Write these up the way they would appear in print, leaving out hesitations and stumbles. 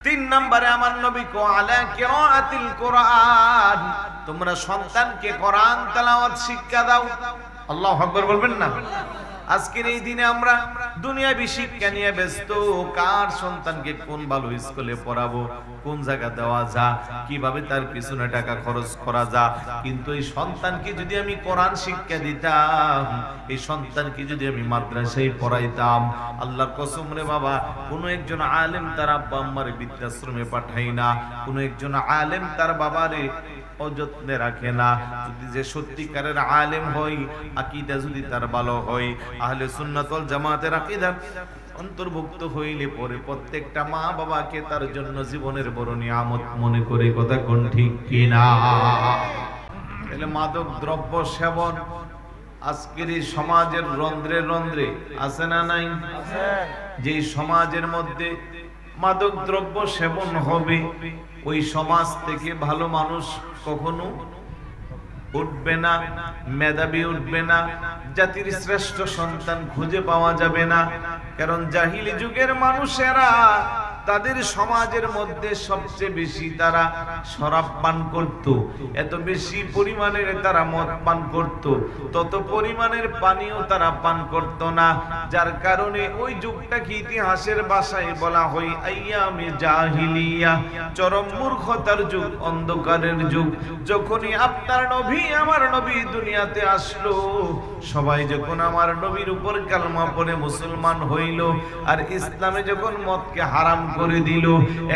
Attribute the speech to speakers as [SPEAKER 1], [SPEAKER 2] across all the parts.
[SPEAKER 1] তিন নম্বরে আমার নবী কো আলা কিরাআতিল কোরআন, তোমরা সন্তানকে কোরআন তেলাওয়াত শিক্ষা দাও। আল্লাহু আকবার বলবেন না? আজকের এই দিনে আমরা দুনিয়াবি শিক্ষা নিয়ে ব্যস্ত, কার সন্তানকে কোন ভালো স্কুলে পড়াবো, কোন জায়গা দেওয়া যা, কিভাবে তার পিছনে টাকা খরচ করা যা। কিন্তু এই সন্তানকে যদি আমি কোরআন শিক্ষা দিতাম, এই সন্তানকে যদি আমি মাদ্রাসায় পড়াইতাম, আল্লাহর কসম রে বাবা, কোনো একজন আলেম তার আব্বা আম্মার বৃদ্ধাশ্রমে পাঠাই না, কোনো একজন আলেম তার বাবারে অযত্নে রাখে না। যদি যে সত্যিকারের আলেম হয়, আকীদা যদি তার ভালো হয়, আহলে সুন্নাত ওয়াল জামাতের আকীদা অন্তর্ভুক্ত হইলে পরে প্রত্যেকটা মা বাবাকে তার জন্য জীবনের বড় নিয়ামত মনে করে। কথা কোন ঠিক কিনা? তাহলে মাদক দ্রব্য সেবন আজকের এই সমাজের রন্ধ্রে রন্ধ্রে আছে না নাই? যে সমাজের মধ্যে মাদক দ্রব্য সেবন হবে, ওই সমাজ থেকে ভালো মানুষ কখনো উঠবে না, মেধাবী উঠবে না, জাতির শ্রেষ্ঠ সন্তান খুঁজে পাওয়া যাবে না। কারণ জাহিলি যুগের মানুষেরা তাদের সমাজের মধ্যে সবচেয়ে বেশি তারা শরাব পান করত, এত বেশি পরিমাণের তারা মদ পান করত, তত পরিমাণের পানিও তারা পান করত না। যার কারণে ওই যুগটাকে ইতিহাসের ভাষায় বলা হয় আইয়ামে জাহিলিয়া, চরম মূর্খতার যুগ, অন্ধকারের যুগ। যখনই আপনার নবী আমার নবী দুনিয়াতে আসলো, সবাই যখন আমার নবীর উপর কালমা পড়ে মুসলমান হইল, আর ইসলামে যখন মদকে হারাম করে দিল,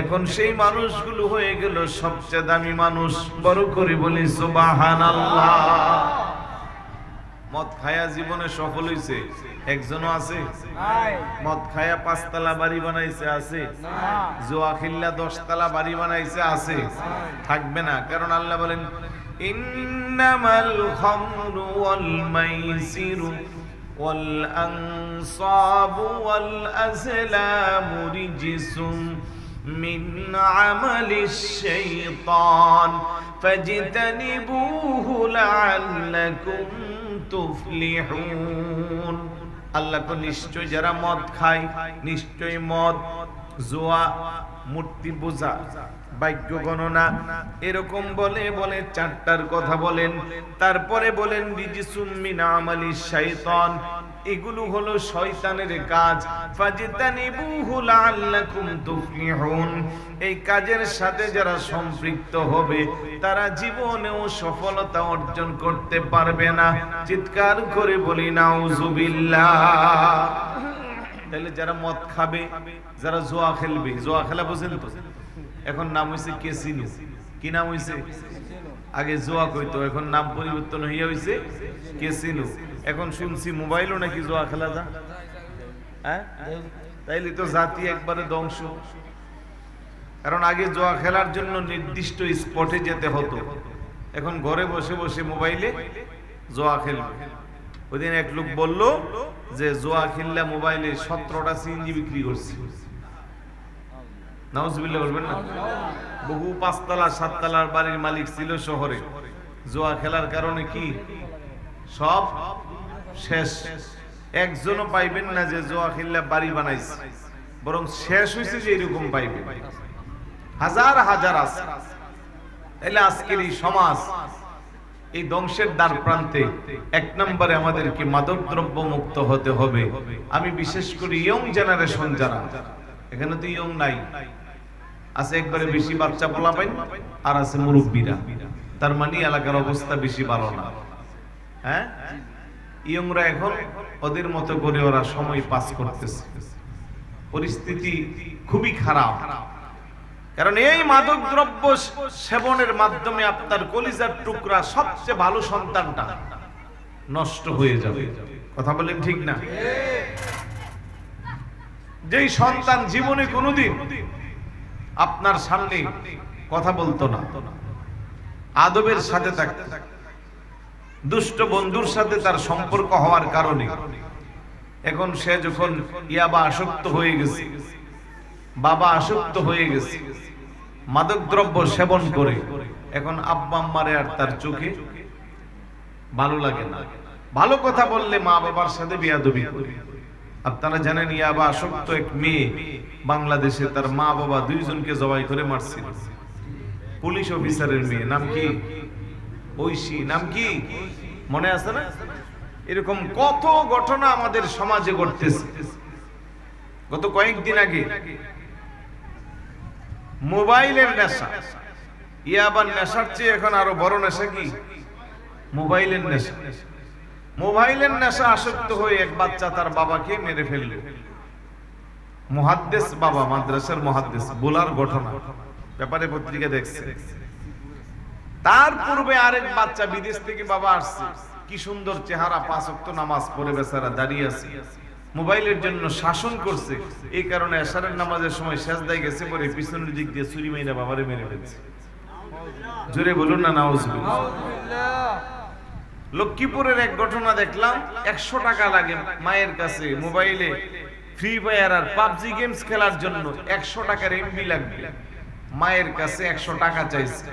[SPEAKER 1] এখন সেই মানুষগুলো হয়ে গেল সবচেয়ে দামি মানুষ। বড় করে বলি সুবহানাল্লাহ। মদ খায়া জীবনে সফল হইছে একজনও আছে? মদ খায়া 5 তলা বাড়ি বানাইছে আছে? জুয়া খেললা 10 তলা বাড়ি বানাইছে আছে? থাকবে না। কারণ আল্লাহ বলেন ইন্নামাল খামরু ওয়াল মাইসিরু ওয়াল আনসাবু ওয়াল আজলামু রিজসুম মিন আমালিশ শাইতান ফাজতানিবুহু লাআল্লাকুম তুফলিহুন। আল্লাহ কো নিশ্চয় যারা মদ খায়, নিশ্চয় মদ, জুয়া, মূর্তি পূজা, ভাগ্য গণনা, এরকম বলে বলে 4টার কথা বলেন। তারপরে বলেন রিজসুম মিন আমালিশ শাইতান, এগুলো হলো শয়তানের কাজ। ফাজতানিবুহু লাআল্লাকুম তুফলিহুন, এই কাজের সাথে যারা সম্পৃক্ত হবে তারা জীবনেও সফলতা অর্জন করতে পারবে না। চিৎকার করে বলি নাউজুবিল্লাহ। তাহলে যারা মদ খাবে, যারা জুয়া খেলবে, জুয়া খেলা বুঝেন তো, এখন নাম হইছে ক্যাসিনো। কি নাম হইছে? আগে জুয়া কইতো, এখন নাম পরিবর্তন হইয়া হইছে ক্যাসিনো। এখন শুনছি মোবাইলও নাকি জুয়া খেলা যা। হ্যাঁ, তাইলে তো জাতি একবারে ধ্বংস। কারণ আগে জুয়া খেলার জন্য নির্দিষ্ট স্পটে যেতে হতো, এখন ঘরে বসে বসে মোবাইলে জুয়া খেলবে। ওইদিন এক লোক বলল যে জুয়া খেললে মোবাইলে 17টা সিএনজি বিক্রি করছে। নাউজুবিল্লাহ বলবেন না? বহু 5 তলা 7 তলার বাড়ির মালিক ছিল শহরে, জুয়া খেলার কারণে কি সব শেষ। একজনও পাইবেন না যে জুয়া খেললে বাড়ি বানাইছে, বরং শেষ হইছে যে এরকম পাইবে হাজার হাজার আছে। তাইলে আজকের এই সমাজ এই ধ্বংসের দ্বার প্রান্তে। 1 নম্বরে আমাদেরকে মাদক দ্রব্য মুক্ত হতে হবে। আমি বিশেষ করে ইয়ং জেনারেশন যারা, এখানে তো ইয়ং নাই, আছে একবারে বেশি বাচ্চা পোলাপাইন, আর আছে মুরব্বীরা। তার মানে এলাকার অবস্থা বেশি ভালো না। হ্যাঁ, ইয়ংরা এখন ওদের মতো করে ওরা সময় পাস করতেছে। পরিস্থিতি খুবই খারাপ, কারণ এই মাদক দ্রব্য সেবনের মাধ্যমে আপনার কলিজার টুকরা সবচেয়ে ভালো সন্তানটা নষ্ট হয়ে যাবে। কথা বলেন ঠিক না? যেই সন্তান জীবনে কোনোদিন আপনার সামনে কথা বলতো না, আদবের সাথে থাকতো, দুষ্ট বন্ধুর সাথে তার সম্পর্ক হওয়ার কারণে এখন সে যখন ইয়াবা আসক্ত হয়ে গেছে, বাবা আসক্ত হয়ে গেছে, মাদক দ্রব্য সেবন করে, এখন আব্বা আম্মারে আর তার চোখে ভালো লাগে না। ভালো কথা বললে মা বাবার সাথে বেয়াদবি করে। আপনারা জানেন ইয়াবা আসক্ত এক মেয়ে বাংলাদেশে তার মা বাবা দুইজনকে জবাই করে মারছিল। পুলিশ অফিসারের মেয়ে, নাম কি? ঐশী। নাম কি মনে আছে না? এরকম কত ঘটনা আমাদের সমাজে ঘটতেছে। গত কয়েকদিন আগে মোবাইলের নেশা, ইয়াবার নেশার চেয়ে এখন আরো বড় নেশা কি? মোবাইলের নেশা। মোবাইলের নেশা আসক্ত হয়ে এক বাচ্চা তার বাবাকে মেরে ফেলল। মুহাদ্দিস বাবা, মাদ্রাসার মুহাদ্দিস, বলার ঘটনা, ব্যাপারে পত্রিকা দেখছে। তার পূর্বে আরেক বাচ্চা বিদেশ থেকে বাবা আসছে, কি সুন্দর চেহারা, 5 ওয়াক্ত নামাজ পড়ে বেচারা দাঁড়িয়ে আছে, মোবাইলের জন্য শাসন করছে। এই কারণে এশারের নামাজের সময় সেজদায় গেছে, পরে পিছনের দিক দিয়ে ছুরি মাইরা বাবারে মেরে ফেলছে। জোরে বলুন না নাউজুবিল্লাহ। লক্ষ্মীপুরের এক ঘটনা দেখলাম, 100 টাকা লাগে মায়ের কাছে মোবাইলে ফ্রি ফায়ার আর পাবজি গেমস খেলার জন্য 100 টাকার এমবি লাগবে। মায়ের কাছে 100 টাকা চাইছে,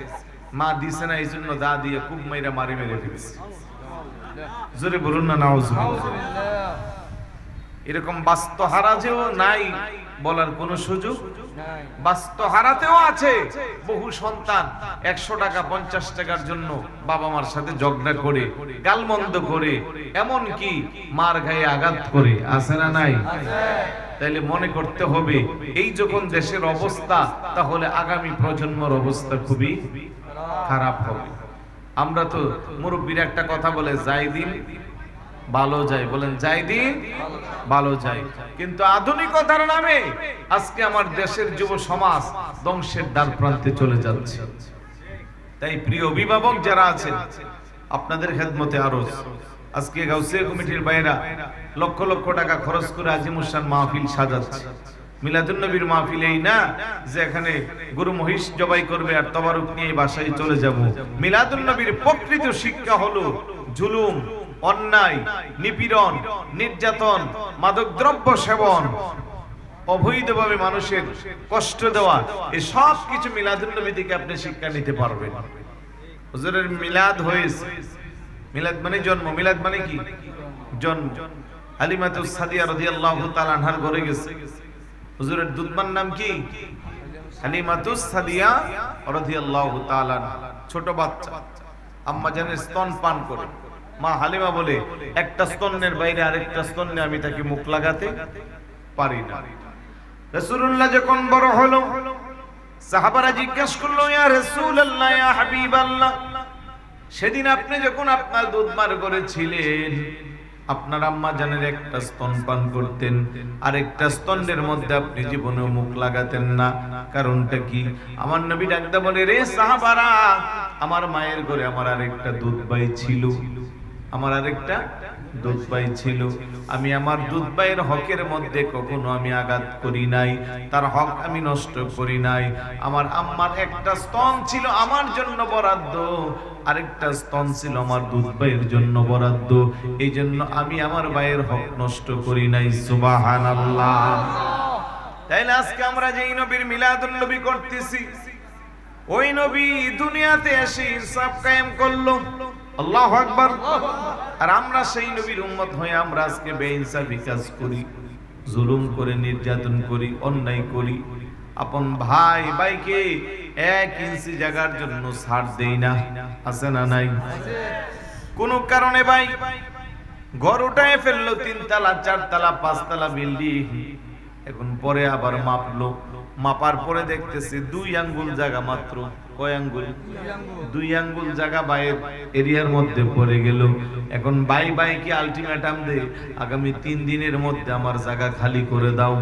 [SPEAKER 1] মা দিছে না, এই জন্য দা দিয়ে খুব মাইরা মেরে ফেলছে। জোরে বলুন না নাউজুবিল্লাহ। এরকম বাস্তহারা যেও নাই বলার কোন সুযোগ নাই, বাস্তহারাতেও আছে বহু সন্তান 100 টাকা 50 টাকার জন্য বাবা মার সাথে ঝগড়া করে, গালমন্দ করে, এমন কি মার গায়ে আঘাত করে। আছে না নাই? তাইলে মনে করতে হবে এই যখন দেশের অবস্থা, তাহলে আগামী প্রজন্মের অবস্থা খুবই খারাপ হবে। আমরা তো মুরব্বীরা একটা কথা বলে, যাই দিন ভালো যায়, বলেন যাই দিন ভালো যায়। কিন্তু আধুনিকতার নামে আজকে আমার দেশের যুব সমাজ ধ্বংসের দ্বার প্রান্তে চলে যাচ্ছে। তাই প্রিয় অভিভাবক যারা আছেন, আপনাদের খেদমতে আরজ, আজকে গাউসিয়া কমিটির বাইরা লক্ষ লক্ষ টাকা খরচ করে আজিমুসান মাহফিল সাজাচ্ছে। মিলাদুন নবীর মাহফিল এই না যে এখানে গরু মহিষ জবাই করবে আর তবারুক নিয়ে বাসায় চলে যাব। মিলাদুন নবীর প্রকৃত শিক্ষা হলো জুলুম, অন্যায়, নিপীড়ন, নির্যাতন, মাদকদ্রব্য সেবন, অবৈধভাবে মানুষের কষ্ট দেওয়া, এই সব কিছু মিলাদুন নবী থেকে আপনি শিক্ষা নিতে পারবেন। হুজুরের মিলাদ হয়েছে, মিলাদ মানে জন্ম, মিলাদ মানে কি? জন্ম। হালিমাতুস সাদিয়া রাদিয়াল্লাহু তাআলা আনহার ঘরে গেছে, হুজুরের দুধমার নাম কি? হালিমাতুস সাদিয়া রাদিয়াল্লাহু তাআলা। ছোট বাচ্চা, আম্মা জানের স্তন পান করে। মা হালিমা বলে, একটা স্তনের বাইরে আরেকটা স্তনে আমি তাকে মুখ লাগাতে পারি না। রাসূলুল্লাহ যখন বড় হলো, সাহাবারা জিজ্ঞেস করলো, ইয়া রাসূলুল্লাহ, ইয়া হাবিবাল্লাহ, সেদিন আপনি যখন আপনার দুধমার ঘরে ছিলেন, আপনার আম্মা জানের একটা স্তন পান করতেন, আরেকটা স্তনের মধ্যে আপনি জীবনেও মুখ লাগাতেন না, কারণটা কি? আমার নবী ডাকতে বলে, রে সাহাবারা, আমার মায়ের ঘরে আমার আরেকটা দুধ ভাই ছিল, আমার আরেকটা দুধ ভাই ছিল। আমি আমার দুধ ভাইয়ের হকের মধ্যে কখনো আমি আঘাত করি নাই, তার হক আমি নষ্ট করি নাই। আমার আম্মার একটা স্তন ছিল আমার জন্য বরাদ্দ, আরেকটা স্তন ছিল আমার দুধ ভাইয়ের জন্য বরাদ্দ, এই জন্য আমি আমার ভাইয়ের হক নষ্ট করি নাই। সুবহানাল্লাহ। তাইলে আজকে আমরা যেই নবীর মিলাদুন নবী করতেছি, ওই নবী দুনিয়াতে এসে ইনসাফ কায়েম করলো। আল্লাহু আকবার। আর আমরা সেই নবীর উম্মত হয়ে আমরা আজকে বেইনসাফি কাজ করি, জুলুম করে, নির্যাতন করি, অন্যায় করি। আপন ভাই ভাইকে 1 ইঞ্চি জায়গার জন্য ছাড় দেই না। আছে না নাই? কোন কারণে ভাই ঘর উঠায় ফেললো, 3 তলা 4 তলা 5 তলা বিল্ডিং, এখন পরে আবার মাপলো, মাপার পরে দেখতেছে 2 আঙ্গুল জায়গা মাত্র। কয় আঙ্গুল? 2 আঙ্গুল জায়গা বাইয়ের এরিয়ার মধ্যে পড়ে গেল। এখন ভাই ভাইকে আলটিমেটাম দে, আগামী 3 দিনের মধ্যে আমার জায়গা খালি করে দাও।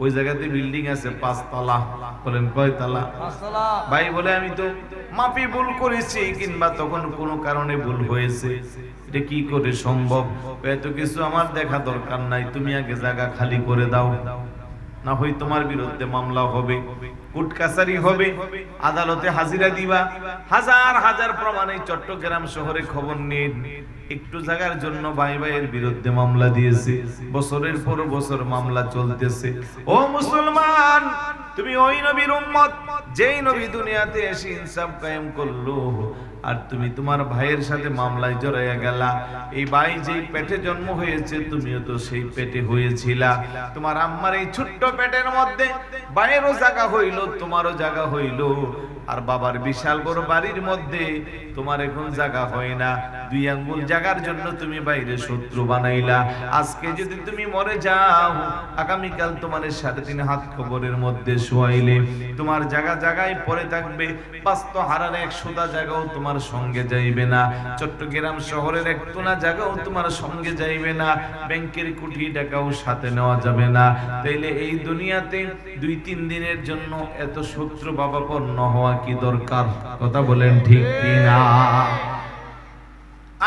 [SPEAKER 1] ওই জায়গাতে বিল্ডিং আছে 5 তলা। বলেন কয় তলা? 5 তলা। ভাই বলে, আমি তো মাপি ভুল করেছি, কিংবা তখন কোনো কারণে ভুল হয়েছে, এটা কি করে সম্ভব? এত কিছু আমার দেখা দরকার নাই, তুমি আগে জায়গা খালি করে দাও, না হয় তোমার বিরুদ্ধে মামলা হবে, কোর্ট কাছারি হবে, আদালতে হাজিরা দিবা। হাজার হাজার প্রমাণে চট্টগ্রাম শহরে খবর নিয়ে একটু জায়গার জন্য ভাই ভাইয়ের বিরুদ্ধে মামলা দিয়েছে, বছরের পর বছর মামলা চলতেছে। ও মুসলমান, তুমি ওই নবীর উম্মত যেই নবী দুনিয়াতে এসে ইনসাফ কায়েম করলো, আর তুমি তোমার ভাইয়ের সাথে মামলায় জড়াইয়া গেলা। এই ভাই যেই পেটে জন্ম হয়েছে তুমিও তো সেই পেটে হয়েছিলা। তোমার আম্মার এই ছোট্ট পেটের মধ্যে ভাইয়েরও জায়গা হইল, তোমারও জায়গা হইল। আর বাবার বিশাল বড় বাড়ির মধ্যে তোমার এখন জায়গা হয় না। 2 আঙ্গুল জায়গার জন্য তুমি বাইরে শত্রু বানাইলা। আজকে যদি তুমি মরে যাও, আগামীকাল তোমার 3.5 হাত কবরের মধ্যে শোয়াইলে তোমার জায়গা জায়গায় পড়ে থাকবে। বাস্ত হারার 100টা জায়গাও তোমার সঙ্গে যাইবে না। চট্টগ্রাম শহরের 1 জায়গাও তোমার সঙ্গে যাইবে না। ব্যাংকের কোটি টাকাও সাথে নেওয়া যাবে না। তাইলে এই দুনিয়াতে 2-3 দিনের জন্য এত শত্রু বাবাপন্ন হওয়া কি দরকার? কথা বলেন ঠিক কি না?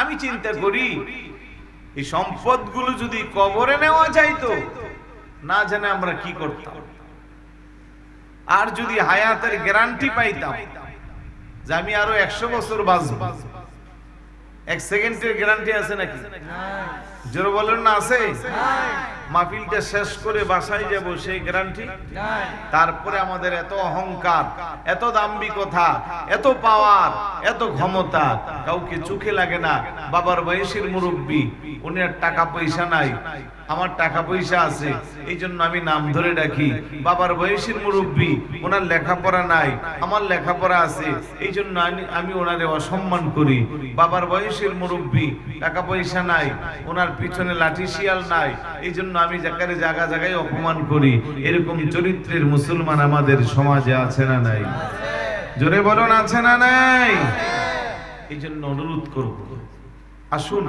[SPEAKER 1] আমি চিন্তা করি এই সম্পদগুলো যদি কবরে নেওয়া যাইতো, না জানে আমরা কি করতাম। আর যদি হায়াতের গ্যারান্টি পাইতাম যে আমি আরো 100 বছর বাঁচবো, 1 সেকেন্ডের গ্যারান্টি আছে নাকি? জোরে বলেন না, আছে? মাহফিলটা শেষ করে বাসায় যাব সেই গ্যারান্টি? তারপরে আমাদের এত অহংকার, এত দাম্ভিকতা, এত পাওয়ার, এত ক্ষমতা কাউকে চোখে লাগে না। বাবার বয়সের মুরব্বী, উনি আর টাকা পয়সা নাই, আমার টাকা পয়সা আছে, এই জন্য আমি নাম ধরে ডাকি। বাবার বয়সের মুরব্বী, ওনার লেখাপড়া নাই, আমার লেখাপড়া আছে, এই জন্য আমি ওনারে অসম্মান করি। বাবার বয়সের মুরব্বী, টাকা পয়সা নাই, ওনার পিছনে লাঠি শিয়াল নাই, এই জন্য আমি জায়গায় জায়গায় অপমান করি। এরকম চরিত্রের মুসলমান আমাদের সমাজে আছে না নাই? জোরে বলুন, আছে না নাই? এই জন্য অনুরোধ করব, আসুন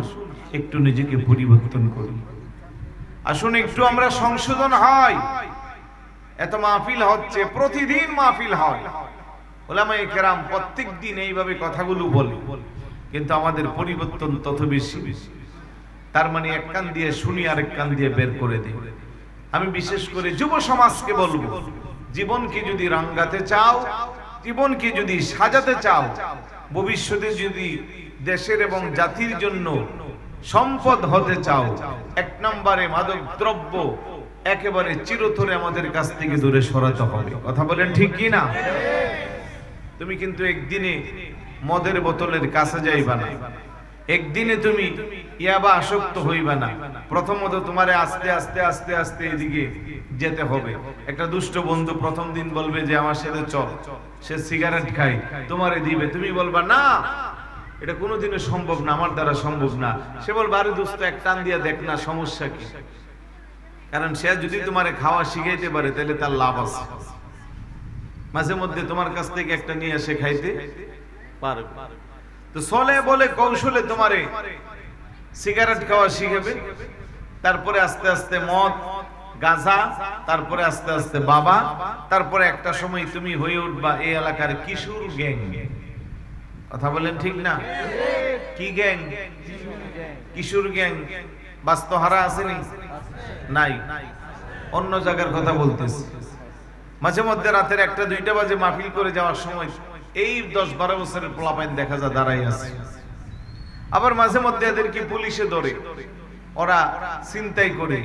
[SPEAKER 1] একটু নিজেকে পরিবর্তন করি, আসুন একটু আমরা সংশোধন হয়। এত মাহফিল হচ্ছে, প্রতিদিন মাহফিল হয়, উলামায়ে কেরাম প্রত্যেক দিন এইভাবে কথাগুলো বলে, কিন্তু আমাদের পরিবর্তন তত বেশি। তার মানে এক কান দিয়ে শুনি আর এক কান দিয়ে বের করে দিই। আমি বিশেষ করে যুব সমাজকে বলবো, জীবনকে যদি রাঙ্গাতে চাও, জীবনকে যদি সাজাতে চাও, ভবিষ্যতে যদি দেশের এবং জাতির জন্য সম্পদ হতে চাও, 1 নম্বরে মাদক দ্রব্য একেবারে চিরতরে আমাদের কাছ থেকে দূরে সরাতে হবে। কথা বলেন ঠিক কি না? তুমি কিন্তু একদিনে মদের বোতলের কাছে যাইবা না, একদিনে তুমি ইয়াবা আসক্ত হইবা না। প্রথমত তোমারে আস্তে আস্তে আস্তে আস্তে এদিকে যেতে হবে। একটা দুষ্ট বন্ধু প্রথম দিন বলবে যে আমার সাথে চল, সে সিগারেট খায়, তোমারে দিবে, তুমি বলবা না এটা কোনোদিনও সম্ভব না, আমার দ্বারা সম্ভব না। সে বলবে আরে দোস্ত এক টান দিয়া দেখ না, সমস্যা কি? কারণ সে যদি তোমারে খাওয়া শিখাইতে পারে তাহলে তার লাভ আছে। মাঝে মধ্যে তোমার কাছ থেকে একটা নিয়ে এসে খাইতে পারবে। তো চলে বলে কৌশলে তোমারে সিগারেট খাওয়া শিখাবে, তারপরে আস্তে আস্তে মদ, গাঁজা, তারপরে আস্তে আস্তে বাবা, তারপরে একটা সময় তুমি হয়ে উঠবা এই এলাকার কিশোর গ্যাং। কথা বলেন ঠিক না? কি গ্যাং? কিশোর গ্যাং। বাস্তহারা আসেনি? নাই, অন্য জায়গার কথা বলতেছি। মাঝে মধ্যে রাতের 1-2টা বাজে মাহফিল করে যাওয়ার সময় এই 10-12 বছরের পোলাপাইন দেখা যায় দাঁড়াই আছে। আবার মাঝে মধ্যে এদেরকে পুলিশে ধরে, ওরা ছিনতাই করে,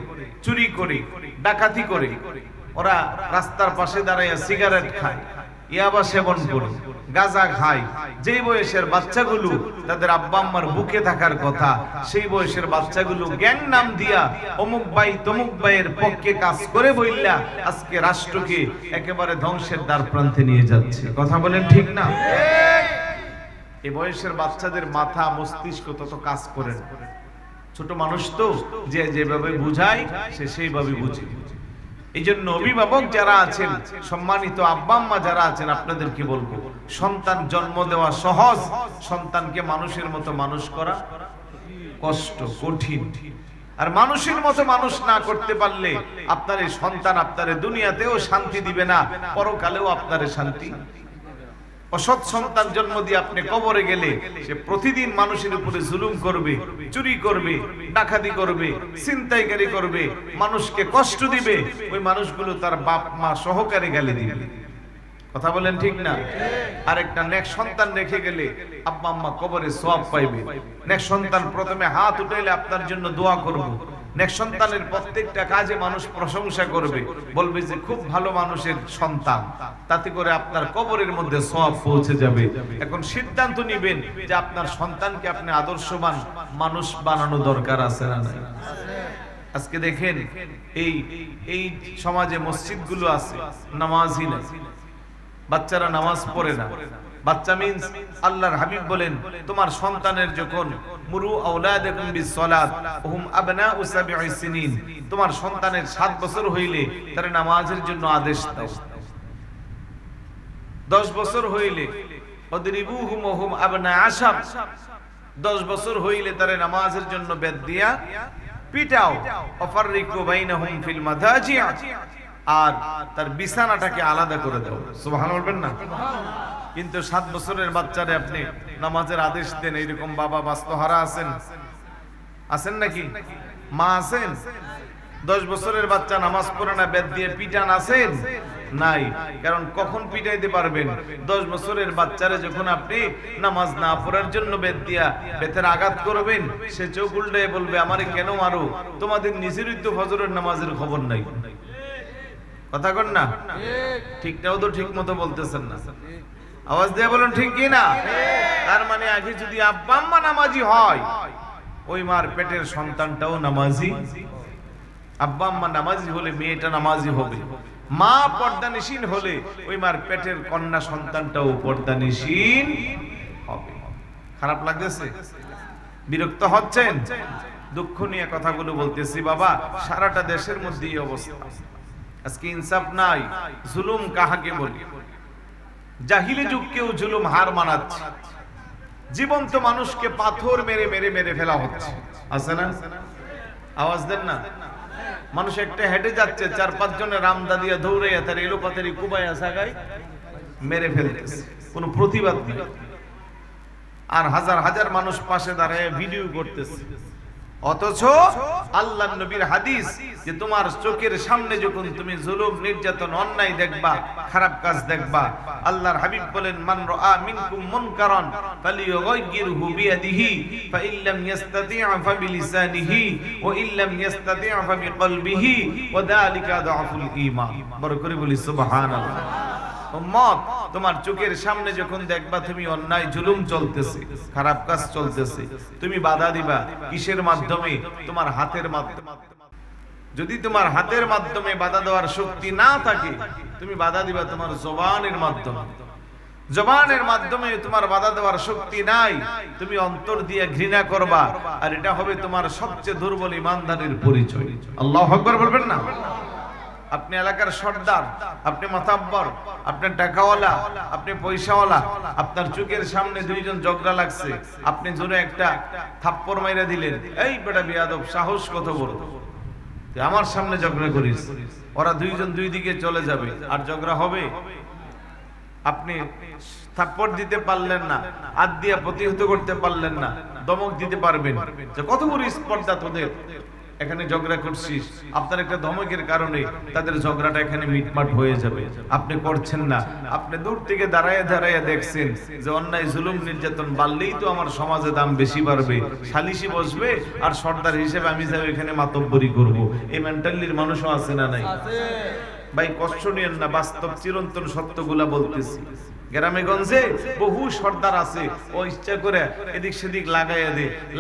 [SPEAKER 1] চুরি করে, ডাকাতি করে, ওরা রাস্তার পাশে দাঁড়াইয়া সিগারেট খায়, ইয়াবা সেবন করে, গাঁজা খায়। যেই বয়সের বাচ্চাগুলো তাদের আব্বা আম্মার বুকে থাকার কথা, সেই বয়সের বাচ্চাগুলো গ্যাং নাম দিয়া অমুক ভাই তমুক ভাইয়ের পক্ষে কাজ করে বইলা আজকে রাষ্ট্রকে একেবারে ধ্বংসের দ্বার প্রান্তে নিয়ে যাচ্ছে। কথা বলেন ঠিক না? এই বয়সের বাচ্চাদের মাথা মস্তিষ্ক তত কাজ করে না। ছোট মানুষ তো, যে যেভাবে বুঝায় সে সেইভাবে বুঝে। এই জন্য অভিভাবক যারা আছেন, সম্মানিত আব্বা আম্মা যারা আছেন, আপনাদেরকে বলবো, সন্তান জন্ম দেওয়া সহজ, সন্তানকে মানুষের মতো মানুষ করা কষ্ট, কঠিন। আর মানুষের মতো মানুষ না করতে পারলে আপনার এই সন্তান আপনার দুনিয়াতেও শান্তি দিবে না, পরকালেও আপনার শান্তি। অসৎ সন্তান জন্ম দিয়ে আপনি কবরে গেলে সে প্রতিদিন মানুষের উপরে জুলুম করবে, চুরি করবে, ডাকাতি করবে, ছিনতাইকারী করবে, মানুষকে কষ্ট দিবে। ওই মানুষগুলো তার বাপ মা সহকারে গালি দিবে। কথা বলেন ঠিক না? আরেকটা নেক সন্তান রেখে গেলে আব্বা আম্মা কবরে সওয়াব পাইবে। নেক সন্তান প্রথমে হাত উঠাইলে আপনার জন্য দোয়া করব, নেক সন্তানের প্রত্যেকটা কাজে মানুষ প্রশংসা করবে, বলবে যে খুব ভালো মানুষের সন্তান, তাতে করে আপনার কবরের মধ্যে সওয়াব পৌঁছে যাবে। এখন সিদ্ধান্ত নেবেন যে আপনার সন্তানকে আপনি আদর্শবান মানুষ বানানো দরকার আছে না নাই? আজকে দেখেন এই সমাজে মসজিদগুলো আছে, নামাজই নাই, বাচ্চারা নামাজ পড়ে না। বাচ্চা মিন্স আল্লাহর হাবিব বলেন তোমার সন্তানের যখন মুরু আওলাদাকুম বিসসালাত হুম আবনাউ সাবঈ সিনিন, তোমার সন্তানের 7 বছর হইলে তার নামাজের জন্য আদেশ দাও। 10 বছর হইলে অদরিবুহুম হুম আবনা আশার, 10 বছর হইলে তার নামাজের জন্য বেদ দিয়া পিটাও। অফাররিকু বাইনাহুম ফিল মাদাজি, আর তার বিছানাটাকে আলাদা করে দাও। সুবহানাল্লাহ বলবেন না? কিন্তু 7 বছরের বাচ্চারে আপনি নামাজের আদেশ দেন, এরকম বাবা বাস্তহারা আছেন? আছেন নাকি? মা আছেন? 10 বছরের বাচ্চা নামাজ পড়ে না, বেদ দিয়ে পিটান আছেন? নাই। কারণ কখন পিটাইতে পারবেন? 10 বছরের বাচ্চারে যখন আপনি নামাজ না পড়ার জন্য বেদ দিয়া বেতের আঘাত করবেন, সে চোখ উল্টায় বলবে আমারে কেন মারো, তোমাদের নিজেরই তো ফজরের নামাজের খবর নাই। কথা কন না? ঠিকটাও তো ঠিক মতো বলতেছেন না। আওয়াজ দিয়ে বলুন ঠিক কি না? তার মানে আগে যদি আব্বা আম্মা নামাজি হয়, ওই মার পেটের সন্তানটাও নামাজি। আব্বা আম্মা নামাজি হলে মেয়েটা নামাজি হবে। মা পর্দানিশীন হলে ওই মার পেটের কন্যা সন্তানটাও পর্দানিশীন হবে। খারাপ লাগতেছে? বিরক্ত হচ্ছেন? দুঃখ নিয়ে কথাগুলো বলতেছি বাবা, সারাটা দেশের মধ্যে এই অবস্থা। আজকে ইনসাফ নাই। জুলুম কাহাকে বলি? জাহিলি যুগকেও জুলুম হার মানাচ্ছে। জীবন্ত মানুষকে পাথর মেরে মেরে মেরে ফেলা হচ্ছে, আছে না? আওয়াজ দেন না। মানুষ একটা হেঁটে যাচ্ছে, 4-5 জনের রামদা দিয়ে দৌড়াইয়া তার এলোপাতারি কুবাইয়া সাগাই মেরে ফেলতেছে, কোনো প্রতিবাদ নেই। আর হাজার হাজার মানুষ পাশে দাঁড়ায় ভিডিও করতেছে। অথচ আল্লাহর নবীর হাদিস যে তোমার চোখের সামনে যখন তুমি জুলুম, নির্যাতন, অন্যায় দেখবা, খারাপ কাজ দেখবা, আল্লাহর হাবিব বলেন মান রাআ মিনকুম মুনকারান ফালিয়ুগাইয়িরহু বিয়াদিহি ফাইল্লাম ইস্তাতি' ফাবিলিসানিহি ওয়া ইল্লাম ইস্তাতি' ফাবিকলবিহি ওয়া যালিকা আযআফুল ঈমান। বড় করে বলি সুবহানাল্লাহ। উম্মত, তোমার চোখের সামনে যখন দেখবা তুমি অন্যায় জুলুম চলতেছে, খারাপ কাজ চলতেছে, তুমি বাধা দিবা কিসের মাধ্যমে? তোমার হাতের মাধ্যমে। যদি তোমার হাতের মাধ্যমে বাধা দেওয়ার শক্তি না থাকে, তুমি বাধা দিবা তোমার জবানের মাধ্যমে। জবানের মাধ্যমে তোমার বাধা দেওয়ার শক্তি নাই, তুমি অন্তর দিয়ে ঘৃণা করবা, আর এটা হবে তোমার সবচেয়ে দুর্বল ইমানদারের পরিচয়। আল্লাহু আকবার বলবেন না? আপনি এলাকার সর্দার, আপনি মাতাব্বর, আপনি টাকাওয়ালা, আপনি পয়সাওয়ালা, আপনার চোখের সামনে 2 জন ঝগড়া লাগছে, আপনি জোরে একটা থাপ্পড় মাইরা দিলেন, এই বেটা বিয়াদব, সাহস কত বড়, তুই আমার সামনে ঝগড়া করিস। ওরা 2 জন 2 দিকে চলে যাবে, আর ঝগড়া হবে। আপনি থাপ্পড় দিতে পারলেন না, হাত দিয়ে প্রতিহত করতে পারলেন না, দমক দিতে পারবেন যে কত বড় স্পর্ধা তোদের, এখানে ঝগড়া করছিস। আপনার একটা ধমকের কারণে তাদের ঝগড়াটা এখানে মিটমাট হয়ে যাবে। আপনি করছেন না, আপনি দূর থেকে দাঁড়ায় দাঁড়ায় দেখছেন যে অন্যায় জুলুম নির্যাতন বাড়লেই তো আমার সমাজে দাম বেশি বাড়বে, সালিশি বসবে, আর সর্দার হিসেবে আমি যাই এখানে মাতব্বরি করব। এই মেন্টালিটির মানুষও আছে না নাই? ভাই কষ্ট নিয়েন না, বাস্তব চিরন্তন সত্যগুলা বলতেছি। গ্রামে গঞ্জে বহু সর্দার আছে, ও ইচ্ছা করে এদিক সেদিক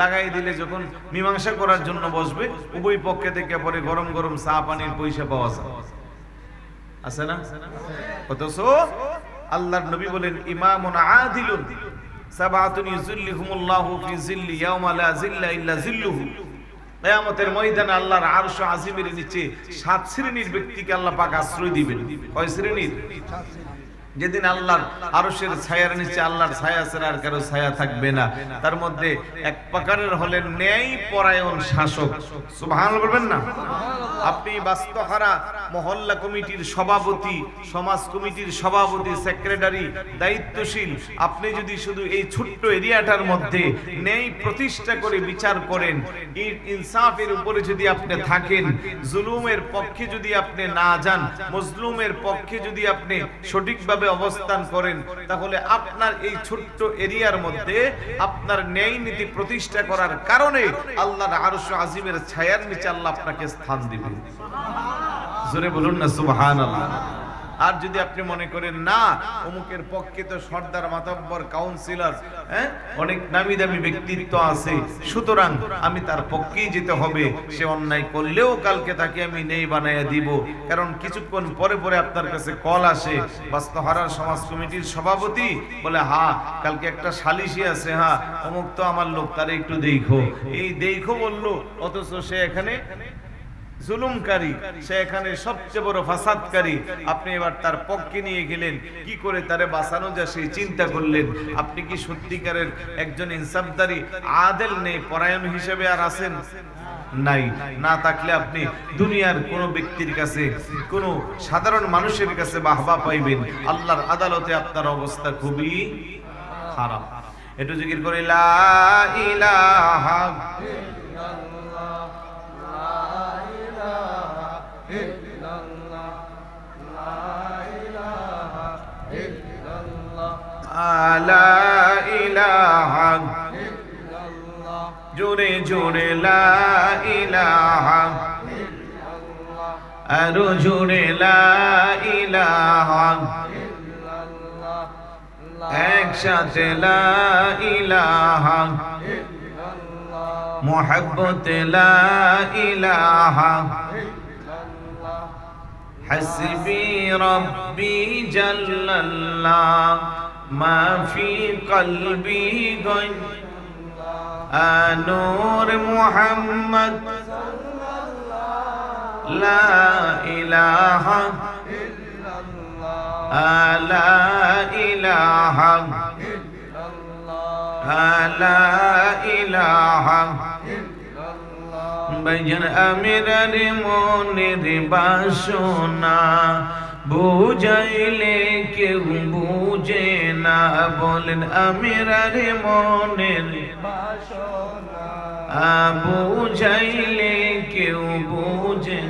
[SPEAKER 1] লাগাই দিলে যখন মীমাংসা করার জন্য বসবে, উভয় পক্ষে থেকে পরে গরম গরম চা পানির পয়সা পাওয়া যায়, আছে না? অথচ আল্লাহর নবী বলেন ইমামুন আদিলুন সাবাতুন ইযিল্লুহুমুল্লাহু ফি যিল্লি ইয়াওমা লা যিল্লা ইল্লা যিল্লুহু। কিয়ামতের ময়দানে আল্লাহর আরশ আজিমের নিচে 7 শ্রেণীর ব্যক্তিকে আল্লাহ পাক আশ্রয় দিবেন। কয় শ্রেণীর? যেদিন আল্লাহর আরশের ছায়ার নিচে আল্লাহর ছায়া ছাড়া আর কারো ছায়া থাকবে না। তার মধ্যে এক প্রকারের হলেন ন্যায় পরায়ণ শাসক। সুবহানাল্লাহ বলবেন না? আপনি বাস্তহারা মহল্লা কমিটির সভাপতি, সমাজ কমিটির সভাপতি, সেক্রেটারি, দায়িত্বশীল, আপনি যদি শুধু এই ছোট্ট এরিয়াটার মধ্যে ন্যায় প্রতিষ্ঠা করে বিচার করেন, ইনসাফের উপরে যদি আপনি থাকেন, জুলুমের পক্ষে যদি আপনি না যান, মজলুমের পক্ষে যদি আপনি সঠিকভাবে অবস্থান করেন, তাহলে আপনার এই ছোট্ট এরিয়ার মধ্যে আপনার ন্যায় নীতি প্রতিষ্ঠা করার কারণে আল্লাহর আরশ আজিমের ছায়ার নিচে আল্লাহ আপনাকে স্থান দিবেন। জোরে বলুন না সুবহানাল্লাহ। আর যদি আপনি মনে করেন না অমুকের পক্ষে তো সর্দার, মাতব্বর, কাউন্সিলর, অনেক নামি দামি ব্যক্তিত্ব আছে, সুতরাং আমি তার পক্ষেই যেতে হবে, সে অন্যায় করলেও কালকে তাকে আমি নেই বানাইয়া দিব। কারণ কিছুক্ষণ পরে পরে আপনার কাছে কল আসে, বাস্তহারার সমাজ কমিটির সভাপতি বলে, হ্যাঁ কালকে একটা সালিশি আছে, হ্যাঁ অমুক তো আমার লোক, তারে একটু দেখো। এই দেখো বললো, অথচ সে এখানে জুলুমকারী, সে এখানে সবচেয়ে বড় ফাসাদকারী। আপনি এবার তার পক্ষে নিয়ে গেলেন, কি করে তারে বাঁচানো যায় সেই চিন্তা করলেন। আপনি কি সত্যিকারের একজন ইনসাফদারি, আদেল নেই পরায়ণ হিসেবে আর আছেন? নাই। না থাকলে আপনি দুনিয়ার কোন ব্যক্তির কাছে, কোন সাধারণ মানুষের কাছে বাহবা পাইবেন, আল্লাহর আদালতে আপনার অবস্থা খুবই খারাপ। একটু জিকির করে লা ইলাহা লা ইলাহা জোরে জোরে লা ইলাহা, আরো জোরে লা ইলাহা, একসাথে লা ইলাহা, মুহাব্বতে লা ইলাহা, হাসবি রব্বি জাল্লাল্লাহ মা ফি কলবি গায়র নূর মুহাম্মদ লা ইলাহা লা ইলাহা লা ইলাহা। ভাইজান আমিরার মনের বাসনা বুঝাইলে কেউ বুঝে না, বলেন আমিরার মনের বাসনা বুঝাইলে কেউ বুঝে,